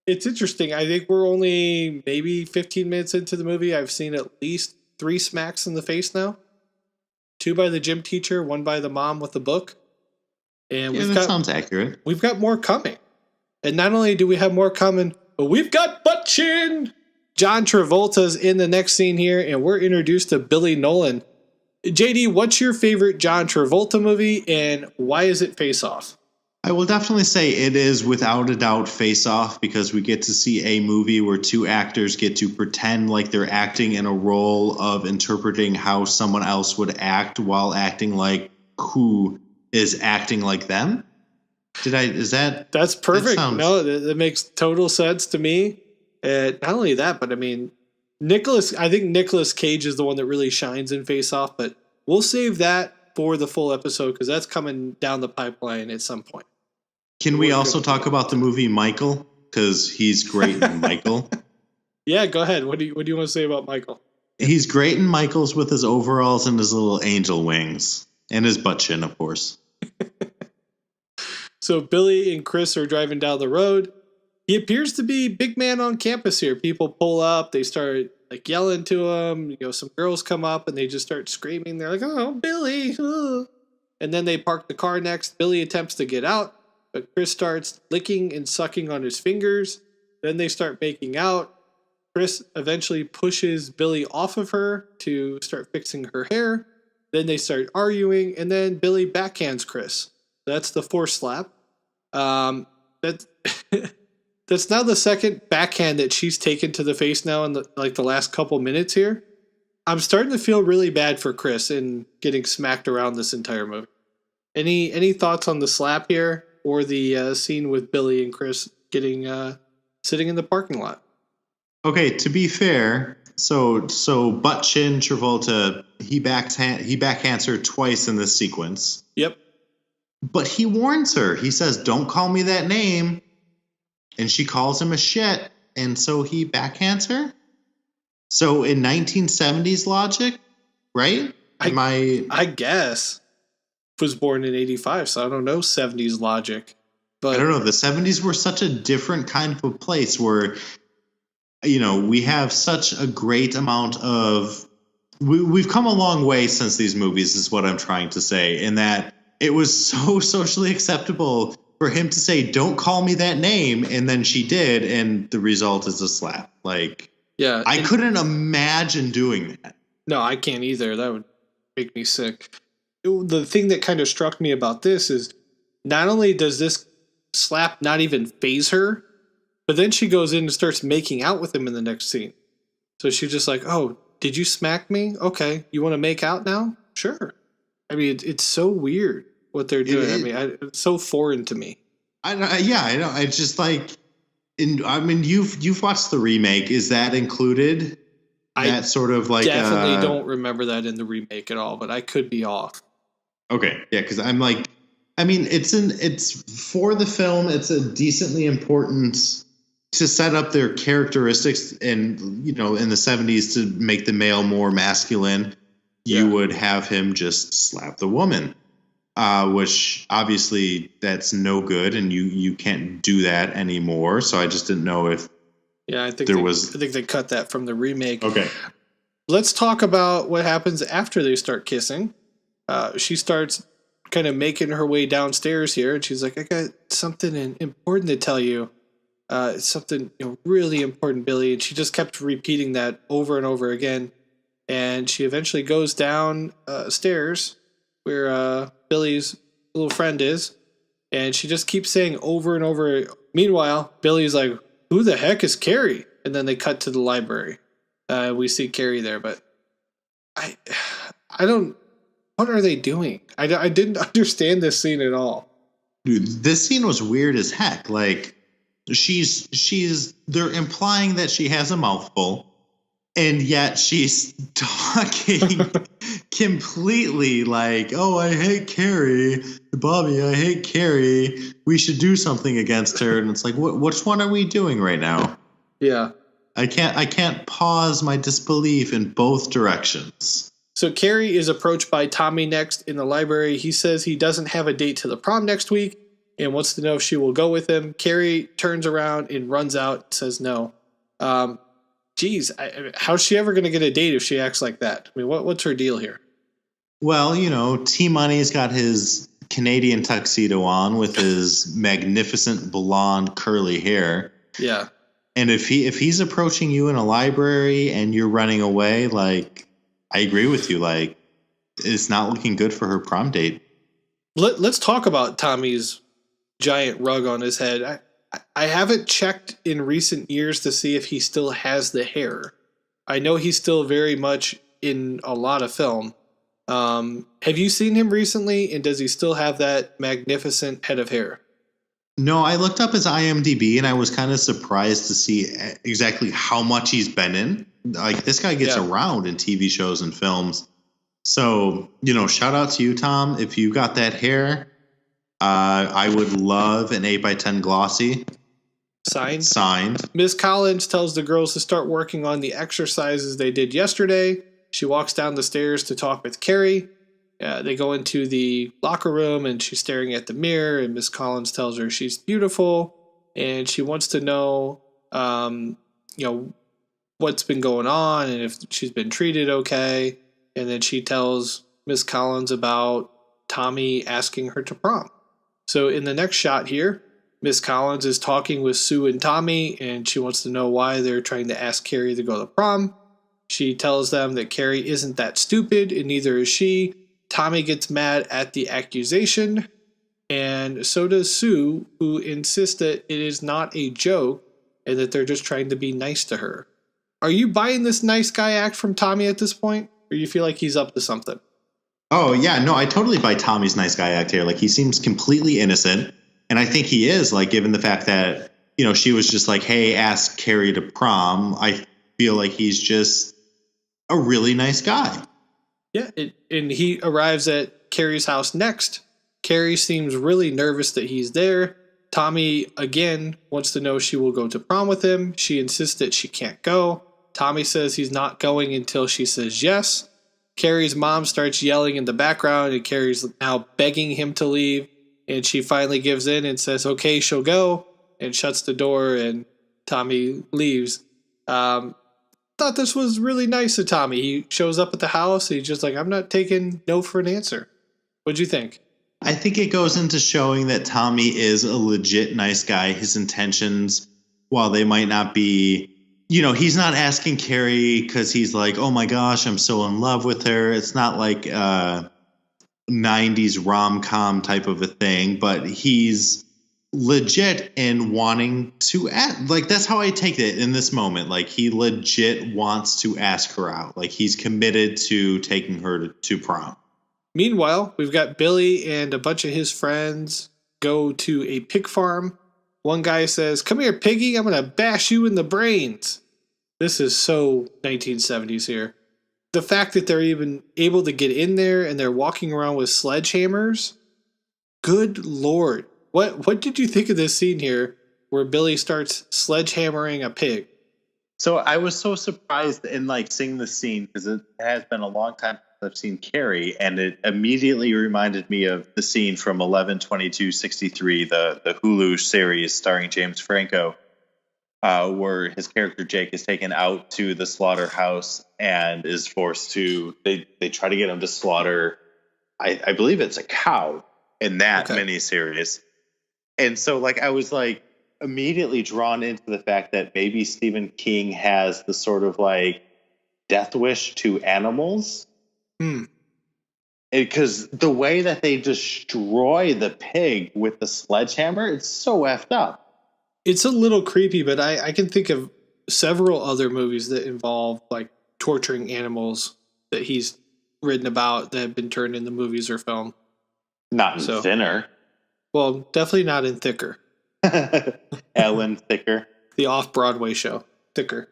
It's interesting. I think we're only maybe 15 minutes into the movie. I've seen at least 3 smacks in the face now. 2 by the gym teacher, 1 by the mom with the book. And that sounds accurate. We've got more coming. And not only do we have more coming, but we've got butt chin. John Travolta's in the next scene here, and we're introduced to Billy Nolan. JD, what's your favorite John Travolta movie, and why is it Face Off? I will definitely say it is without a doubt Face Off, because we get to see a movie where 2 actors get to pretend like they're acting in a role of interpreting how someone else would act while acting like who is acting like them. That's perfect. That makes total sense to me. Not only that, but I mean, I think Nicolas Cage is the one that really shines in Face Off, but we'll save that for the full episode because that's coming down the pipeline at some point. Can we also talk about the movie Michael? Because he's great in Michael. Yeah, go ahead. What do you want to say about Michael? He's great in Michael's with his overalls and his little angel wings. And his butt chin, of course. So Billy and Chris are driving down the road. He appears to be big man on campus here. People pull up. They start yelling to him. Some girls come up and they just start screaming. They're like, "Oh, Billy!" And then they park the car next. Billy attempts to get out, but Chris starts licking and sucking on his fingers. Then they start making out. Chris eventually pushes Billy off of her to start fixing her hair. Then they start arguing, and then Billy backhands Chris. That's the force slap. That's now the second backhand that she's taken to the face now in the last couple minutes here. I'm starting to feel really bad for Chris in getting smacked around this entire movie. Any thoughts on the slap here or the scene with Billy and Chris getting sitting in the parking lot? Okay, to be fair, so butt chin Travolta, he backhands her twice in this sequence. Yep. But he warns her. He says, "Don't call me that name." And she calls him a shit. And so he backhands her. So in 1970s logic, right? I guess. Was born in 85, so I don't know 70s logic. But I don't know. The 70s were such a different kind of a place where, we have such a great amount of. We've come a long way since these movies, is what I'm trying to say, in that it was so socially acceptable for him to say, "Don't call me that name," and then she did, and the result is a slap. Like, yeah, I couldn't imagine doing that. No, I can't either. That would make me sick. The thing that kind of struck me about this is not only does this slap not even faze her, but then she goes in and starts making out with him in the next scene. So she's just like, "Oh, did you smack me? Okay, you want to make out now? Sure." I mean, it's so weird what they're doing. It's so foreign to me. I know. I just like, you've watched the remake. Is that included? That sort of like definitely don't remember that in the remake at all, but I could be off. Okay, yeah, because I'm like, it's for the film. It's a decently important to set up their characteristics, and in the 70s to make the male more masculine. You would have him just slap the woman, which obviously that's no good, and you can't do that anymore. So I just didn't know if. Yeah, I think they cut that from the remake. Okay. Let's talk about what happens after they start kissing. She starts kind of making her way downstairs here, and she's like, "I got something important to tell you. It's something really important, Billy." And she just kept repeating that over and over again. And she eventually goes down stairs where Billy's little friend is, and she just keeps saying over and over. Meanwhile, Billy's like, "Who the heck is Carrie?" And then they cut to the library. We see Carrie there, but I don't. What are they doing? I didn't understand this scene at all. Dude, this scene was weird as heck. Like, they're implying that she has a mouthful, and yet she's talking completely like, "Oh, I hate Carrie. Bobby, I hate Carrie. We should do something against her." And it's like, which one are we doing right now? Yeah. I can't pause my disbelief in both directions. So Carrie is approached by Tommy next in the library. He says he doesn't have a date to the prom next week and wants to know if she will go with him. Carrie turns around and runs out and says no. How's she ever going to get a date if she acts like that? I mean, what's her deal here? Well, T-Money's got his Canadian tuxedo on with his magnificent blonde curly hair. Yeah. And if he's approaching you in a library and you're running away, like, I agree with you. Like, it's not looking good for her prom date. Let's talk about Tommy's giant rug on his head. I haven't checked in recent years to see if he still has the hair. I know he's still very much in a lot of film. Have you seen him recently, and does he still have that magnificent head of hair? No, I looked up his IMDb, and I was kind of surprised to see exactly how much he's been in. Like, this guy gets around in TV shows and films. So, shout out to you, Tom. If you got that hair, I would love an 8x10 glossy. Signed. Miss Collins tells the girls to start working on the exercises they did yesterday. She walks down the stairs to talk with Carrie. They go into the locker room, and she's staring at the mirror, and Miss Collins tells her she's beautiful, and she wants to know, what's been going on and if she's been treated okay. And then she tells Miss Collins about Tommy asking her to prom. So in the next shot here, Miss Collins is talking with Sue and Tommy, and she wants to know why they're trying to ask Carrie to go to prom. She tells them that Carrie isn't that stupid, and neither is she. Tommy gets mad at the accusation, and so does Sue, who insists that it is not a joke and that they're just trying to be nice to her. Are you buying this nice guy act from Tommy at this point, or you feel like he's up to something? Oh, yeah, no, I totally buy Tommy's nice guy act here. Like, he seems completely innocent, and I think he is, like, given the fact that, she was just like, "Hey, ask Carrie to prom." I feel like he's just a really nice guy. Yeah, and he arrives at Carrie's house next. Carrie seems really nervous that he's there. Tommy, again, wants to know if she will go to prom with him. She insists that she can't go. Tommy says he's not going until she says yes. Carrie's mom starts yelling in the background, and Carrie's now begging him to leave. and she finally gives in and says, okay, she'll go, and shuts the door, and Tommy leaves. Thought this was really nice of Tommy. He shows up at the house. He's just like, I'm not taking no for an answer. What'd you think? I think it goes into showing that Tommy is a legit nice guy. His intentions, while they might not be, he's not asking Carrie because he's like, oh my gosh, I'm so in love with her. It's not like 90s rom-com type of a thing, but he's legit in wanting to ask. Like, that's how I take it in this moment. Like, he legit wants to ask her out. Like, he's committed to taking her to prom. Meanwhile, we've got Billy and a bunch of his friends go to a pig farm. One guy says, come here, piggy, I'm going to bash you in the brains. This is so 1970s here. The fact that they're even able to get in there and they're walking around with sledgehammers. Good Lord. What did you think of this scene here where Billy starts sledgehammering a pig? So I was so surprised in seeing the scene because it has been a long time since I've seen Carrie, and it immediately reminded me of the scene from 11/22/63, the Hulu series starring James Franco, where his character Jake is taken out to the slaughterhouse and is forced to. They try to get him to slaughter. I believe it's a cow in that miniseries. And so, I was immediately drawn into the fact that maybe Stephen King has the sort of death wish to animals. Because the way that they destroy the pig with the sledgehammer, it's so effed up. It's a little creepy, but I can think of several other movies that involve torturing animals that he's written about that have been turned into movies or film. Not in Thinner. Well, definitely not in Thicker. Ellen Thicker. The off-Broadway show. Thicker.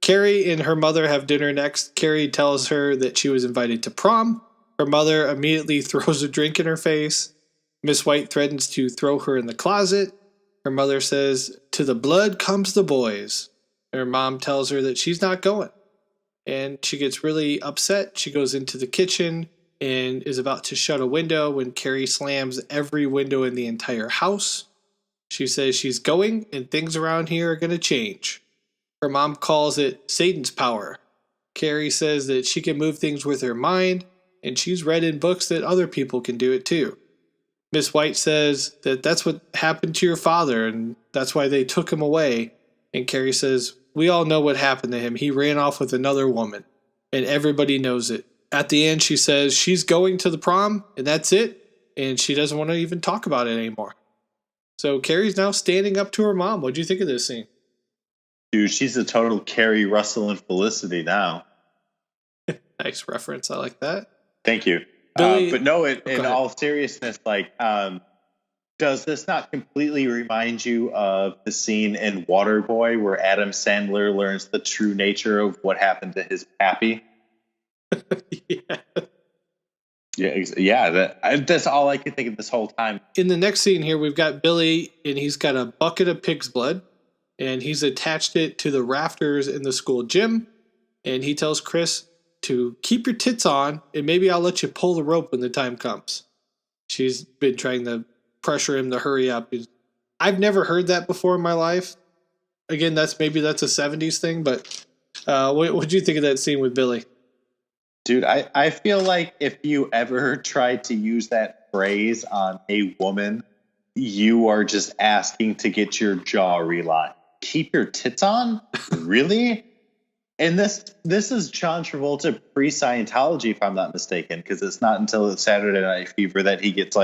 Carrie and her mother have dinner next. Carrie tells her that she was invited to prom. Her mother immediately throws a drink in her face. Miss White threatens to throw her in the closet. Her mother says, to the blood comes the boys. Her mom tells her that she's not going. And she gets really upset. She goes into the kitchen and is about to shut a window when Carrie slams every window in the entire house. She says she's going and things around here are going to change. Her mom calls it Satan's power. Carrie says that she can move things with her mind, and she's read in books that other people can do it too. Miss White says that that's what happened to your father, and that's why they took him away. And Carrie says, we all know what happened to him. He ran off with another woman, and everybody knows it. At the end, she says she's going to the prom, and that's it, and she doesn't want to even talk about it anymore. So Carrie's now standing up to her mom. What do you think of this scene? Dude, she's a total Carrie, Russell, and Felicity now. Nice reference. I like that. Thank you. Billy, but no, in all seriousness, does this not completely remind you of the scene in Waterboy where Adam Sandler learns the true nature of what happened to his pappy? That's all I could think of this whole time. In the next scene here, we've got Billy, and he's got a bucket of pig's blood, and he's attached it to the rafters in the school gym, and he tells Chris to keep your tits on, and maybe I'll let you pull the rope when the time comes. She's been trying to pressure him to hurry up. I've never heard that before in my life. Again, that's a 70s thing, but what do you think of that scene with Billy? Dude, I feel like if you ever tried to use that phrase on a woman, you are just asking to get your jaw relined. Keep your tits on? Really? And this is John Travolta pre-Scientology, if I'm not mistaken, because it's not until Saturday Night Fever that he gets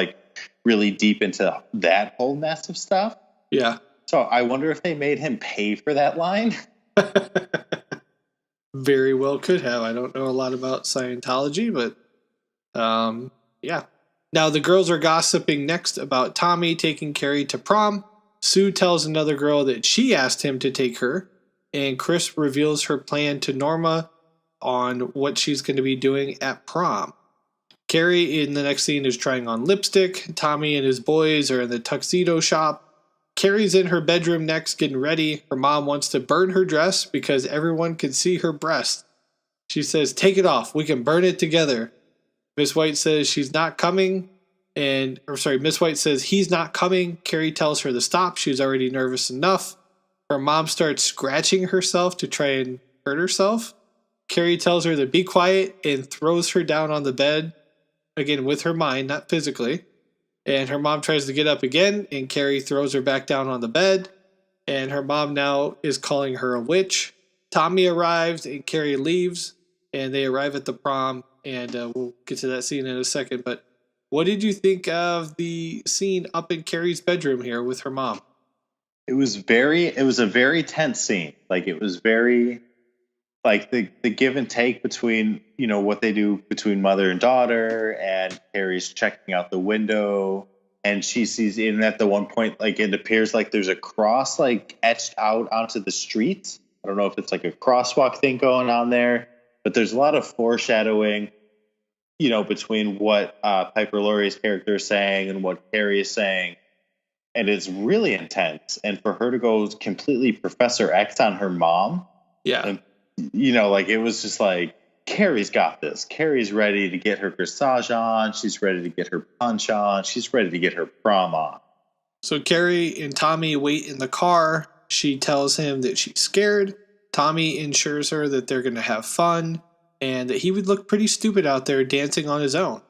really deep into that whole mess of stuff. Yeah. So I wonder if they made him pay for that line. Very well could have. I don't know a lot about Scientology, but yeah. Now the girls are gossiping next about Tommy taking Carrie to prom. Sue tells another girl that she asked him to take her, and Chris reveals her plan to Norma on what she's going to be doing at prom. Carrie in the next scene is trying on lipstick. Tommy and his boys are in the tuxedo shop. Carrie's in her bedroom next getting ready. Her mom wants to burn her dress because everyone can see her breast. She says, take it off. We can burn it together. Miss White says she's not coming. Miss White says he's not coming. Carrie tells her to stop. She's already nervous enough. Her mom starts scratching herself to try and hurt herself. Carrie tells her to be quiet and throws her down on the bed, again with her mind, not physically. And her mom tries to get up again, and Carrie throws her back down on the bed. And her mom now is calling her a witch. Tommy arrives, and Carrie leaves, and they arrive at the prom. And we'll get to that scene in a second. But what did you think of the scene up in Carrie's bedroom here with her mom? It was a very tense scene. Like, it was very, like, the give and take between, what they do between mother and daughter, and Carrie's checking out the window, and she sees, and at the one point, like, it appears like there's a cross, like, etched out onto the street. I don't know if it's like a crosswalk thing going on there, but there's a lot of foreshadowing, between what Piper Laurie's character is saying and what Carrie is saying. And it's really intense. And for her to go completely Professor X on her mom. Yeah. And, it was just like, Carrie's got this. Carrie's ready to get her corsage on. She's ready to get her punch on. She's ready to get her prom on. So Carrie and Tommy wait in the car. She tells him that she's scared. Tommy assures her that they're going to have fun and that he would look pretty stupid out there dancing on his own.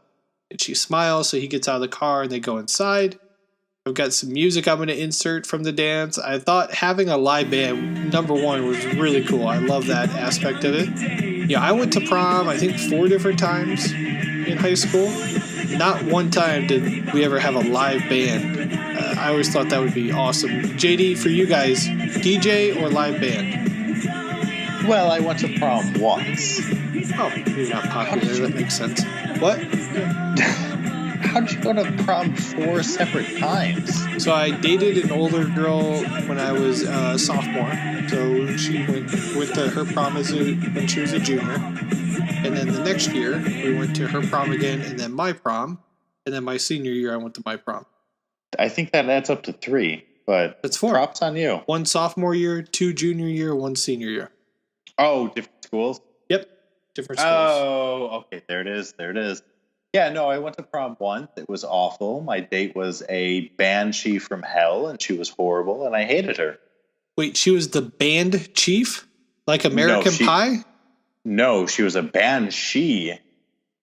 And she smiles, so he gets out of the car and they go inside. I've got some music I'm going to insert from the dance. I thought having a live band, number one, was really cool. I love that aspect of it. Yeah, I went to prom, I think 4 different times in high school. Not one time did we ever have a live band. I always thought that would be awesome. JD, for you guys, DJ or live band? Well, I went to prom once. Oh, you're not popular. That makes sense. What? How'd you go to prom 4 separate times? So I dated an older girl when I was a sophomore. So she went to her prom when she was a junior. And then the next year, we went to her prom again, and then my prom. And then my senior year, I went to my prom. I think that adds up to 3, but that's 4. Props on you. 1 sophomore year, 2 junior year, 1 senior year. Oh, different schools? Yep, different schools. Oh, okay, there it is. Yeah, no, I went to prom once. It was awful. My date was a banshee from hell, and she was horrible, and I hated her. Wait, she was the band chief? Like American Pie? No, she was a banshee.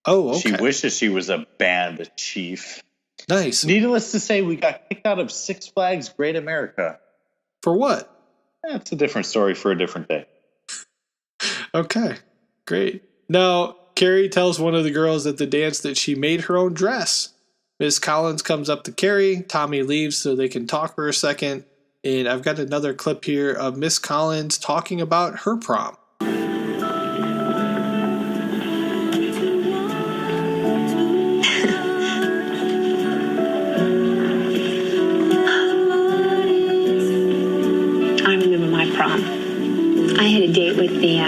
Oh, okay. She wishes she was a band chief. Nice. Needless to say, we got kicked out of Six Flags Great America. For what? That's a different story for a different day. Okay, great. Now, Carrie tells one of the girls at the dance that she made her own dress. Miss Collins comes up to Carrie. Tommy leaves so they can talk for a second. And I've got another clip here of Miss Collins talking about her prom. I remember my prom. I had a date with the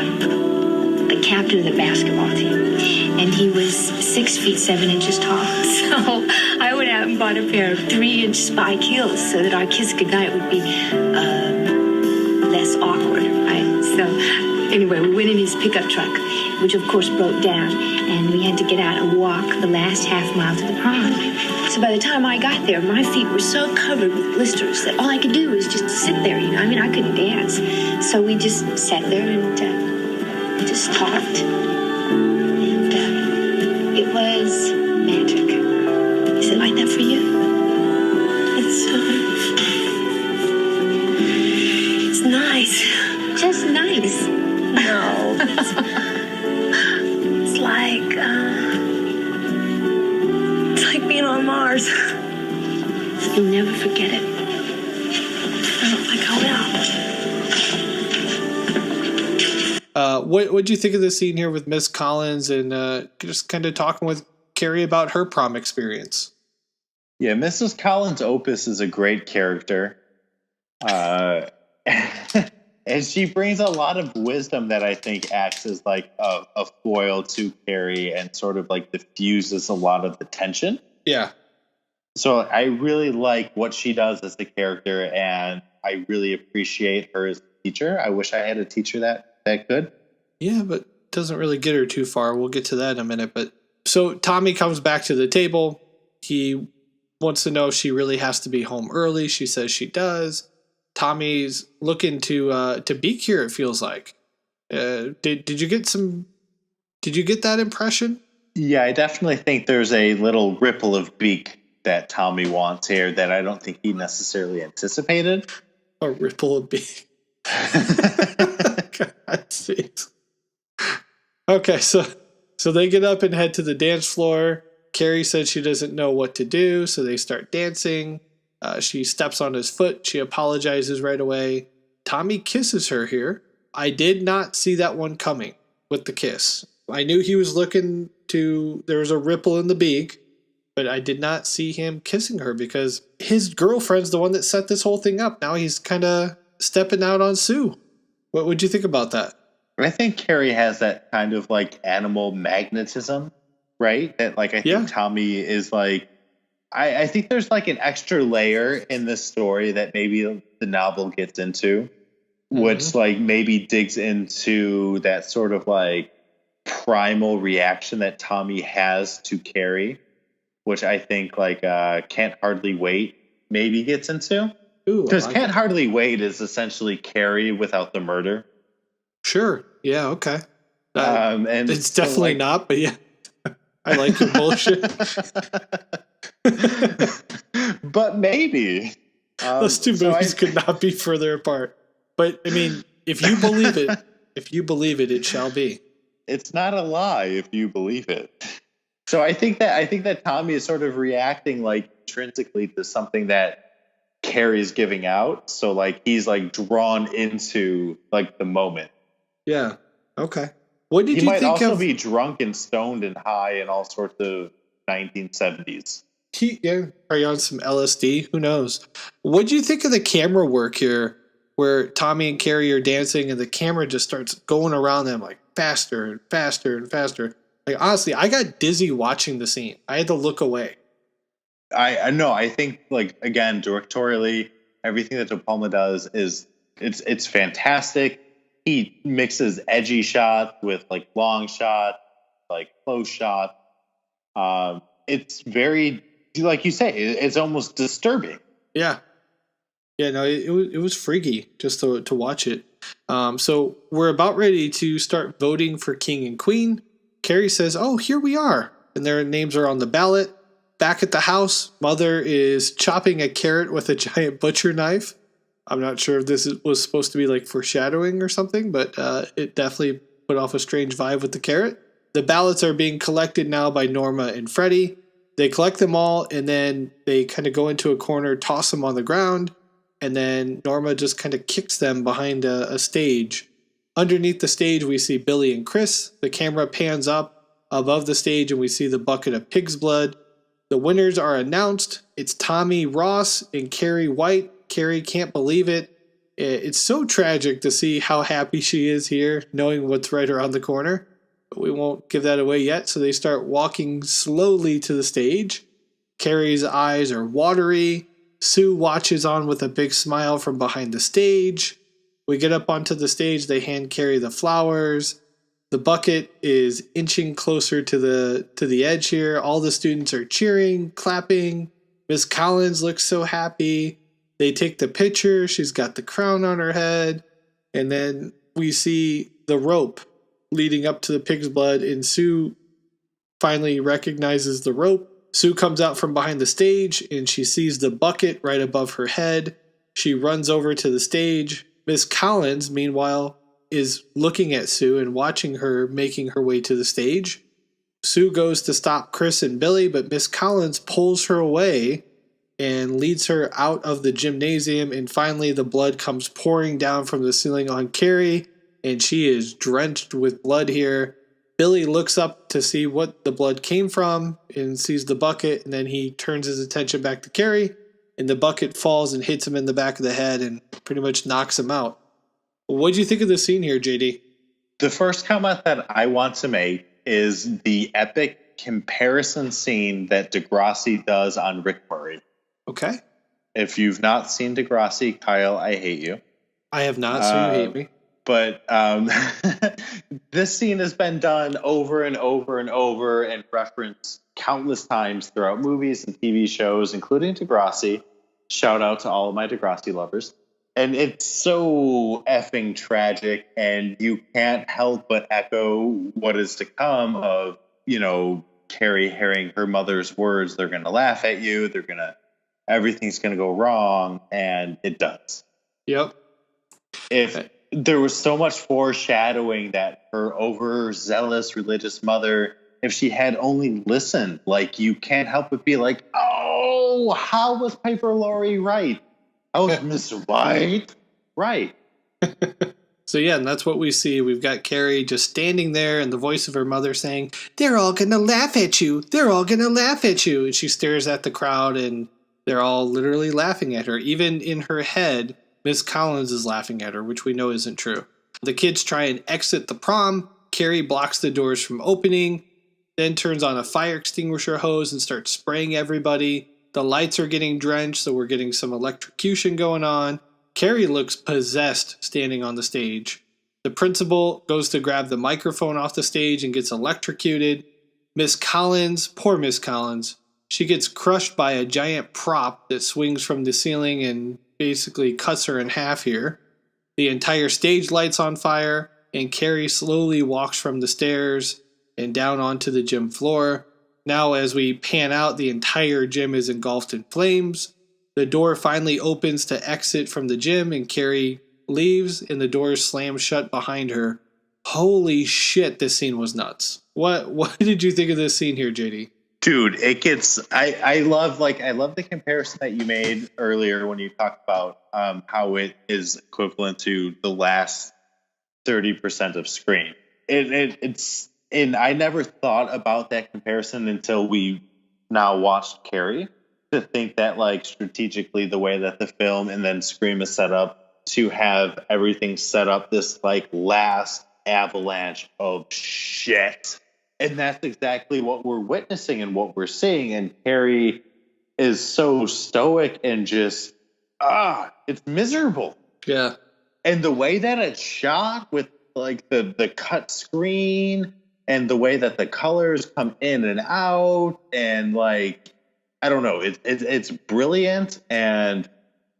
captain of the basketball team, and he was 6 feet 7 inches tall. So I went out and bought a pair of 3-inch spike heels so that our kiss goodnight would be less awkward, right? So anyway, we went in his pickup truck, which of course broke down, and we had to get out and walk the last half mile to the prom. So by the time I got there, my feet were so covered with blisters that all I could do was just sit there, I mean, I couldn't dance. So we just sat there and just talked. And it was magic. Is it like that for you? It's nice. Just nice. No. It's like being on Mars. You'll never forget it. I don't think I will. What'd you think of the scene here with Miss Collins and just kind of talking with Carrie about her prom experience? Yeah, Mrs. Collins Opus is a great character. And she brings a lot of wisdom that I think acts as like a foil to Carrie and sort of like diffuses a lot of the tension. Yeah. So I really like what she does as a character, and I really appreciate her as a teacher. I wish I had a teacher that good. Yeah, but doesn't really get her too far. We'll get to that in a minute. But so Tommy comes back to the table. He wants to know if she really has to be home early. She says she does. Tommy's looking to be here, it feels like. Did you get that impression? Yeah, I definitely think there's a little ripple of beak that Tommy wants here that I don't think he necessarily anticipated. A ripple of beak. God sakes. Okay, so they get up and head to the dance floor. Carrie said she doesn't know what to do, so they start dancing. She steps on his foot. She apologizes right away. Tommy kisses her here. I did not see that one coming with the kiss. I knew he was looking to, there was a ripple in the beak, but I did not see him kissing her because his girlfriend's the one that set this whole thing up. Now he's kind of stepping out on Sue. What would you think about that? I think Carrie has that kind of like animal magnetism, right? That like I think Tommy is like, I think there's like an extra layer in this story that maybe the novel gets into, which like maybe digs into that sort of like primal reaction that Tommy has to Carrie, which I think like Can't Hardly Wait maybe gets into. Because Can't Hardly Wait is essentially Carrie without the murder. Sure. Yeah. Okay. And it's definitely not, but yeah, I like your bullshit. But maybe those two movies could not be further apart. But I mean, if you believe it, it shall be. It's not a lie if you believe it. So I think that Tommy is sort of reacting like intrinsically to something that Carrie's giving out. So like he's like drawn into like the moment. Yeah. Okay. What did he you might think also of? Be drunk and stoned and high and all sorts of 1970s. Are you on some LSD? Who knows? What do you think of the camera work here, where Tommy and Carrie are dancing and the camera just starts going around them like faster and faster and faster? Like honestly, I got dizzy watching the scene. I had to look away. I know. I think like again, directorially, everything that De Palma does is it's fantastic. He mixes edgy shots with like long shot, like close shot. It's very, like you say, it's almost disturbing. Yeah. Yeah, no, it was freaky just to watch it. So we're about ready to start voting for king and queen. Carrie says, "Oh, here we are," and their names are on the ballot. Back at the house, Mother is chopping a carrot with a giant butcher knife. I'm not sure if this was supposed to be like foreshadowing or something, but it definitely put off a strange vibe with the carrot. The ballots are being collected now by Norma and Freddie. They collect them all, and then they kind of go into a corner, toss them on the ground, and then Norma just kind of kicks them behind a stage. Underneath the stage, we see Billy and Chris. The camera pans up above the stage, and we see the bucket of pig's blood. The winners are announced. It's Tommy Ross and Carrie White. Carrie can't believe it. It's so tragic to see how happy she is here, knowing what's right around the corner. But we won't give that away yet, so they start walking slowly to the stage. Carrie's eyes are watery. Sue watches on with a big smile from behind the stage. We get up onto the stage. They hand Carrie the flowers. The bucket is inching closer to the edge here. All the students are cheering, clapping. Miss Collins looks so happy. They take the picture. She's got the crown on her head. And then we see the rope leading up to the pig's blood, and Sue finally recognizes the rope. Sue comes out from behind the stage, and she sees the bucket right above her head. She runs over to the stage. Miss Collins, meanwhile, is looking at Sue and watching her making her way to the stage. Sue goes to stop Chris and Billy, but Miss Collins pulls her away and leads her out of the gymnasium, and finally the blood comes pouring down from the ceiling on Carrie, and she is drenched with blood here. Billy looks up to see what the blood came from and sees the bucket, and then he turns his attention back to Carrie, and the bucket falls and hits him in the back of the head and pretty much knocks him out. What do you think of the scene here, JD? The first comment that I want to make is the epic comparison scene that Degrassi does on Rick Murray. Okay. If you've not seen Degrassi, Kyle, I hate you. I have not, so you hate me. But this scene has been done over and over and over and referenced countless times throughout movies and TV shows, including Degrassi. Shout out to all of my Degrassi lovers. And it's so effing tragic, and you can't help but echo what is to come of, Carrie hearing her mother's words. They're going to laugh at you. Everything's going to go wrong. And it does. Yep. If there was so much foreshadowing that her overzealous religious mother, if she had only listened, you can't help but be like, oh, how was Piper Laurie right? How was Miss White right? So yeah, and that's what we see. We've got Carrie just standing there and the voice of her mother saying, "They're all going to laugh at you. They're all going to laugh at you." And she stares at the crowd and they're all literally laughing at her. Even in her head, Miss Collins is laughing at her, which we know isn't true. The kids try and exit the prom. Carrie blocks the doors from opening, then turns on a fire extinguisher hose and starts spraying everybody. The lights are getting drenched, so we're getting some electrocution going on. Carrie looks possessed standing on the stage. The principal goes to grab the microphone off the stage and gets electrocuted. Miss Collins, poor Miss Collins, she gets crushed by a giant prop that swings from the ceiling and basically cuts her in half here. The entire stage lights on fire, and Carrie slowly walks from the stairs and down onto the gym floor. Now, as we pan out, the entire gym is engulfed in flames. The door finally opens to exit from the gym, and Carrie leaves, and the door slams shut behind her. Holy shit, this scene was nuts. What did you think of this scene here, JD? Dude, it gets. I love the comparison that you made earlier when you talked about how it is equivalent to the last 30% of Scream. It's and I never thought about that comparison until we now watched Carrie, to think that strategically the way that the film and then Scream is set up to have everything set up this last avalanche of shit. And that's exactly what we're witnessing and what we're seeing. And Carrie is so stoic and just, it's miserable. Yeah. And the way that it's shot with the cut screen and the way that the colors come in and out and I don't know, it's brilliant and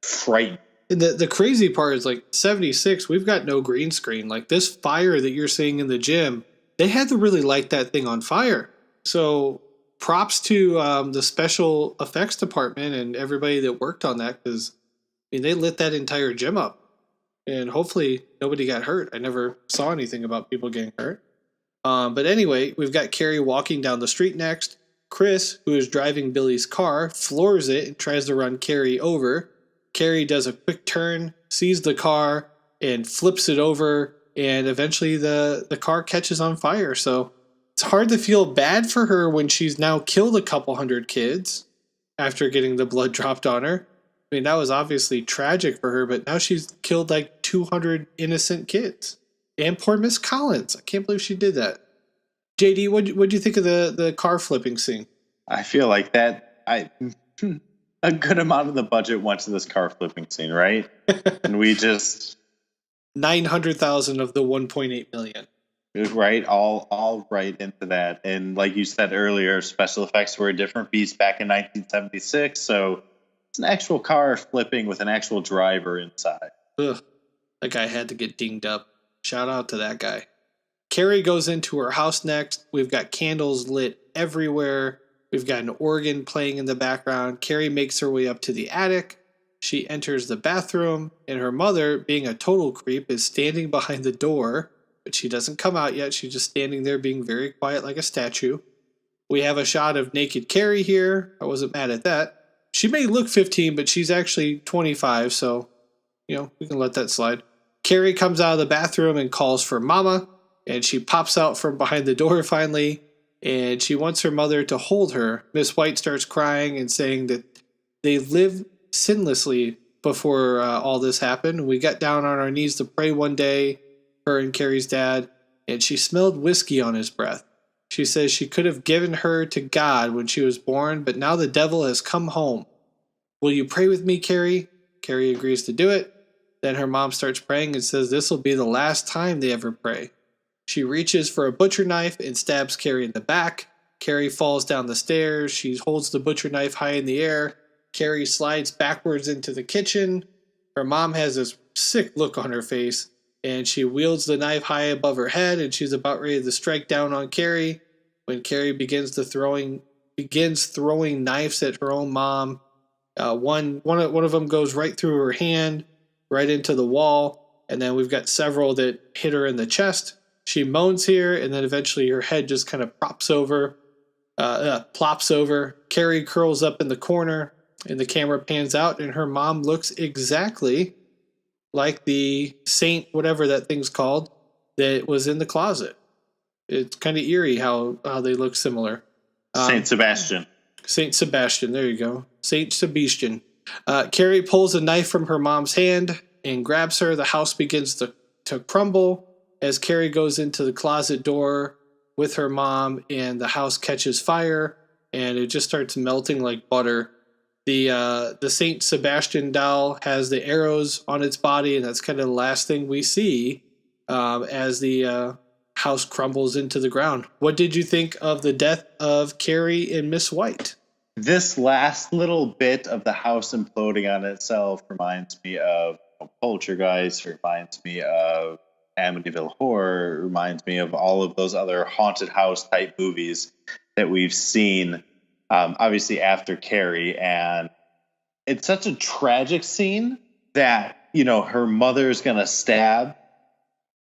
frightening. The crazy part is 76, we've got no green screen. This fire that you're seeing in the gym, they had to really light that thing on fire. So props to the special effects department and everybody that worked on that, because they lit that entire gym up. And hopefully nobody got hurt. I never saw anything about people getting hurt. But anyway, we've got Carrie walking down the street next. Chris, who is driving Billy's car, floors it and tries to run Carrie over. Carrie does a quick turn, sees the car, and flips it over, and eventually the car catches on fire. So it's hard to feel bad for her when she's now killed a couple hundred kids after getting the blood dropped on her. I mean, that was obviously tragic for her, but now she's killed 200 innocent kids. And poor Miss Collins. I can't believe she did that. JD, what'd you think of the car flipping scene? I feel like that a good amount of the budget went to this car flipping scene, right? And we just 900,000 of the 1.8 million. Right, all right into that. And like you said earlier, special effects were a different beast back in 1976, so it's an actual car flipping with an actual driver inside. Ugh, that guy had to get dinged up. Shout out to that guy. Carrie goes into her house next. We've got candles lit everywhere. We've got an organ playing in the background. Carrie makes her way up to the attic. She enters the bathroom, and her mother, being a total creep, is standing behind the door, but she doesn't come out yet. She's just standing there being very quiet like a statue. We have a shot of naked Carrie here. I wasn't mad at that. She may look 15, but she's actually 25, so, we can let that slide. Carrie comes out of the bathroom and calls for Mama, and she pops out from behind the door finally, and she wants her mother to hold her. Miss White starts crying and saying that they lived sinlessly before all this happened. We got down on our knees to pray one day, her and Carrie's dad, and she smelled whiskey on his breath. She says she could have given her to God when she was born, but now the devil has come home. Will you pray with me, Carrie? Carrie agrees to do it. Then her mom starts praying and says this will be the last time they ever pray. She reaches for a butcher knife and stabs Carrie in the back. Carrie falls down the stairs. She holds the butcher knife high in the air. Carrie slides backwards into the kitchen. Her mom has this sick look on her face, and she wields the knife high above her head, and she's about ready to strike down on Carrie when Carrie begins throwing knives at her own mom. One of them goes right through her hand, right into the wall, and then we've got several that hit her in the chest. She moans here, and then eventually her head just kind of plops over. Carrie curls up in the corner, and the camera pans out, and her mom looks exactly like the saint, whatever that thing's called, that was in the closet. It's kind of eerie how they look similar. Saint Sebastian. Saint Sebastian, there you go. Saint Sebastian. Carrie pulls a knife from her mom's hand and grabs her. The house begins to crumble as Carrie goes into the closet door with her mom, and the house catches fire, and it just starts melting like butter. The Saint Sebastian doll has the arrows on its body, and that's kind of the last thing we see as the house crumbles into the ground. What did you think of the death of Carrie and Miss White? This last little bit of the house imploding on itself reminds me of Poltergeist, reminds me of Amityville Horror, reminds me of all of those other haunted house type movies that we've seen, obviously after Carrie. And it's such a tragic scene that, her mother's going to stab,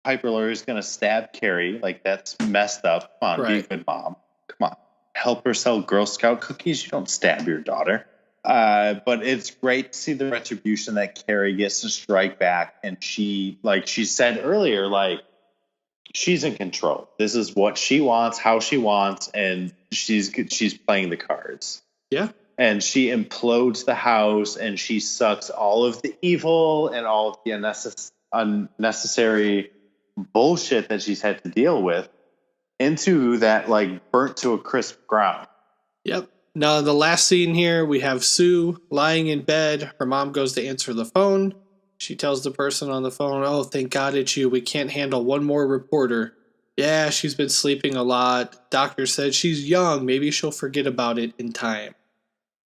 Piper Laurie's going to stab Carrie. Like, that's messed up. Come on, right. Be a good mom. Come on. Help her sell Girl Scout cookies. You don't stab your daughter. But it's great to see the retribution that Carrie gets to strike back. And she, like she said earlier, like, she's in control. This is what she wants, how she wants, and she's playing the cards. Yeah. And she implodes the house, and she sucks all of the evil and all of the unnecessary bullshit that she's had to deal with into that, like, burnt to a crisp ground. Yep. Now, the last scene here, we have Sue lying in bed. Her mom goes to answer the phone. She tells the person on the phone, "Oh, thank God it's you. We can't handle one more reporter. Yeah, she's been sleeping a lot. Doctor said she's young. Maybe she'll forget about it in time."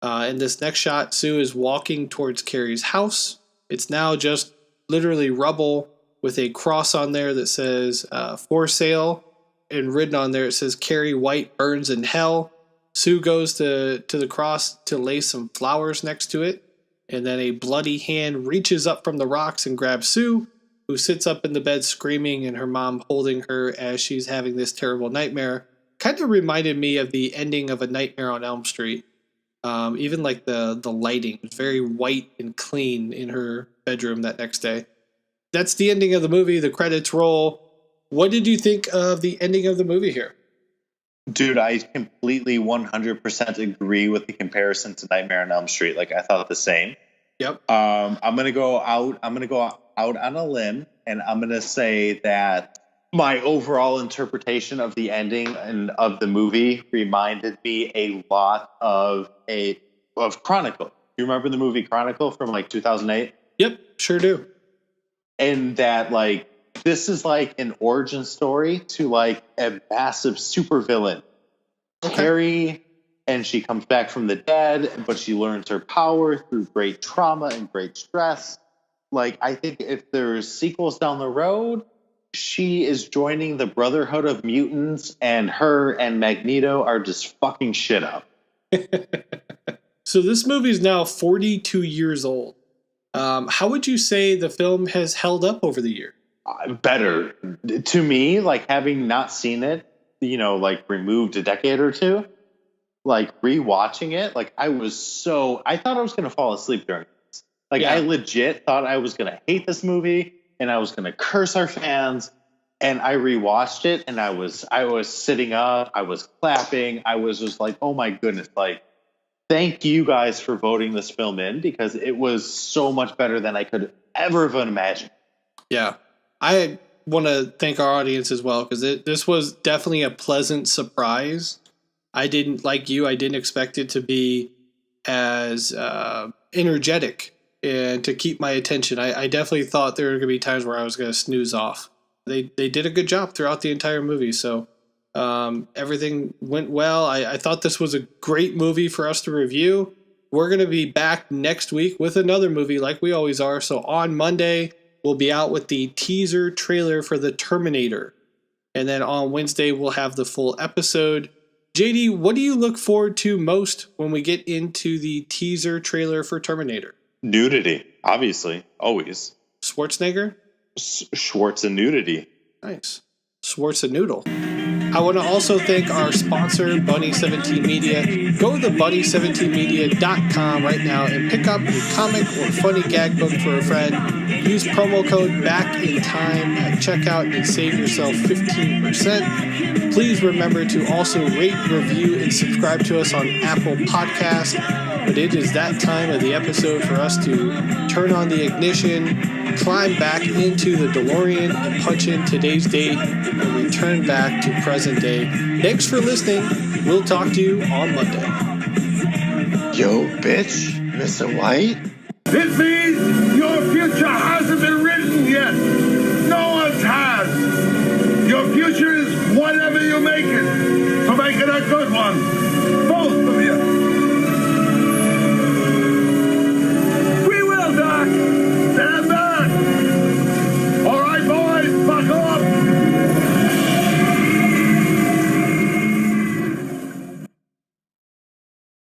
In this next shot, Sue is walking towards Carrie's house. It's now just literally rubble with a cross on there that says "for sale," and written on there it says "Carrie White burns in hell." Sue goes to the cross to lay some flowers next to it, and then a bloody hand reaches up from the rocks and grabs Sue, who sits up in the bed screaming, and her mom holding her as she's having this terrible nightmare. Kind of reminded me of the ending of A Nightmare on Elm Street. Even like the lighting was very white and clean in her bedroom that next day. That's the ending of the movie. The credits roll. What did you think of the ending of the movie here? Dude, I completely 100% agree with the comparison to Nightmare on Elm Street. Like, I thought the same. Yep. I'm gonna go out on a limb, and I'm gonna say that my overall interpretation of the ending and of the movie reminded me a lot of Chronicle. You remember the movie Chronicle from like 2008? Yep, sure do. And that, like, this is like an origin story to like a massive supervillain. Okay. Carrie, and she comes back from the dead, but she learns her power through great trauma and great stress. Like, I think if there's sequels down the road, she is joining the Brotherhood of Mutants, and her and Magneto are just fucking shit up. So this movie is now 42 years old. How would you say the film has held up over the year? Better. To me, like, having not seen it, like, removed a decade or two, like, rewatching it, like, I thought I was going to fall asleep during this. Like, yeah. I legit thought I was going to hate this movie, and I was going to curse our fans, and I rewatched it, and I was sitting up, I was clapping, I was just like, oh my goodness, like, thank you guys for voting this film in, because it was so much better than I could ever have imagined. Yeah. I want to thank our audience as well, because this was definitely a pleasant surprise. I didn't expect it to be as energetic and to keep my attention. I definitely thought there were going to be times where I was going to snooze off. They did a good job throughout the entire movie, so everything went well. I thought this was a great movie for us to review. We're going to be back next week with another movie like we always are. So on Monday, we'll be out with the teaser trailer for The Terminator. And then on Wednesday, we'll have the full episode. JD, what do you look forward to most when we get into the teaser trailer for Terminator? Nudity, obviously, always. Schwarzenegger? Schwartz and nudity. Nice. Schwartz and Noodle. I want to also thank our sponsor, Bunny 17 Media. Go to bunny17media.com right now and pick up a comic or funny gag book for a friend. Use promo code BACKINTIME at checkout and save yourself 15%. Please remember to also rate, review, and subscribe to us on Apple Podcasts. But it is that time of the episode for us to turn on the ignition, climb back into the DeLorean and punch in today's date and return back to present day. Thanks for listening. We'll talk to you on Monday. Yo, bitch, Mr. White. This means your future hasn't been written yet.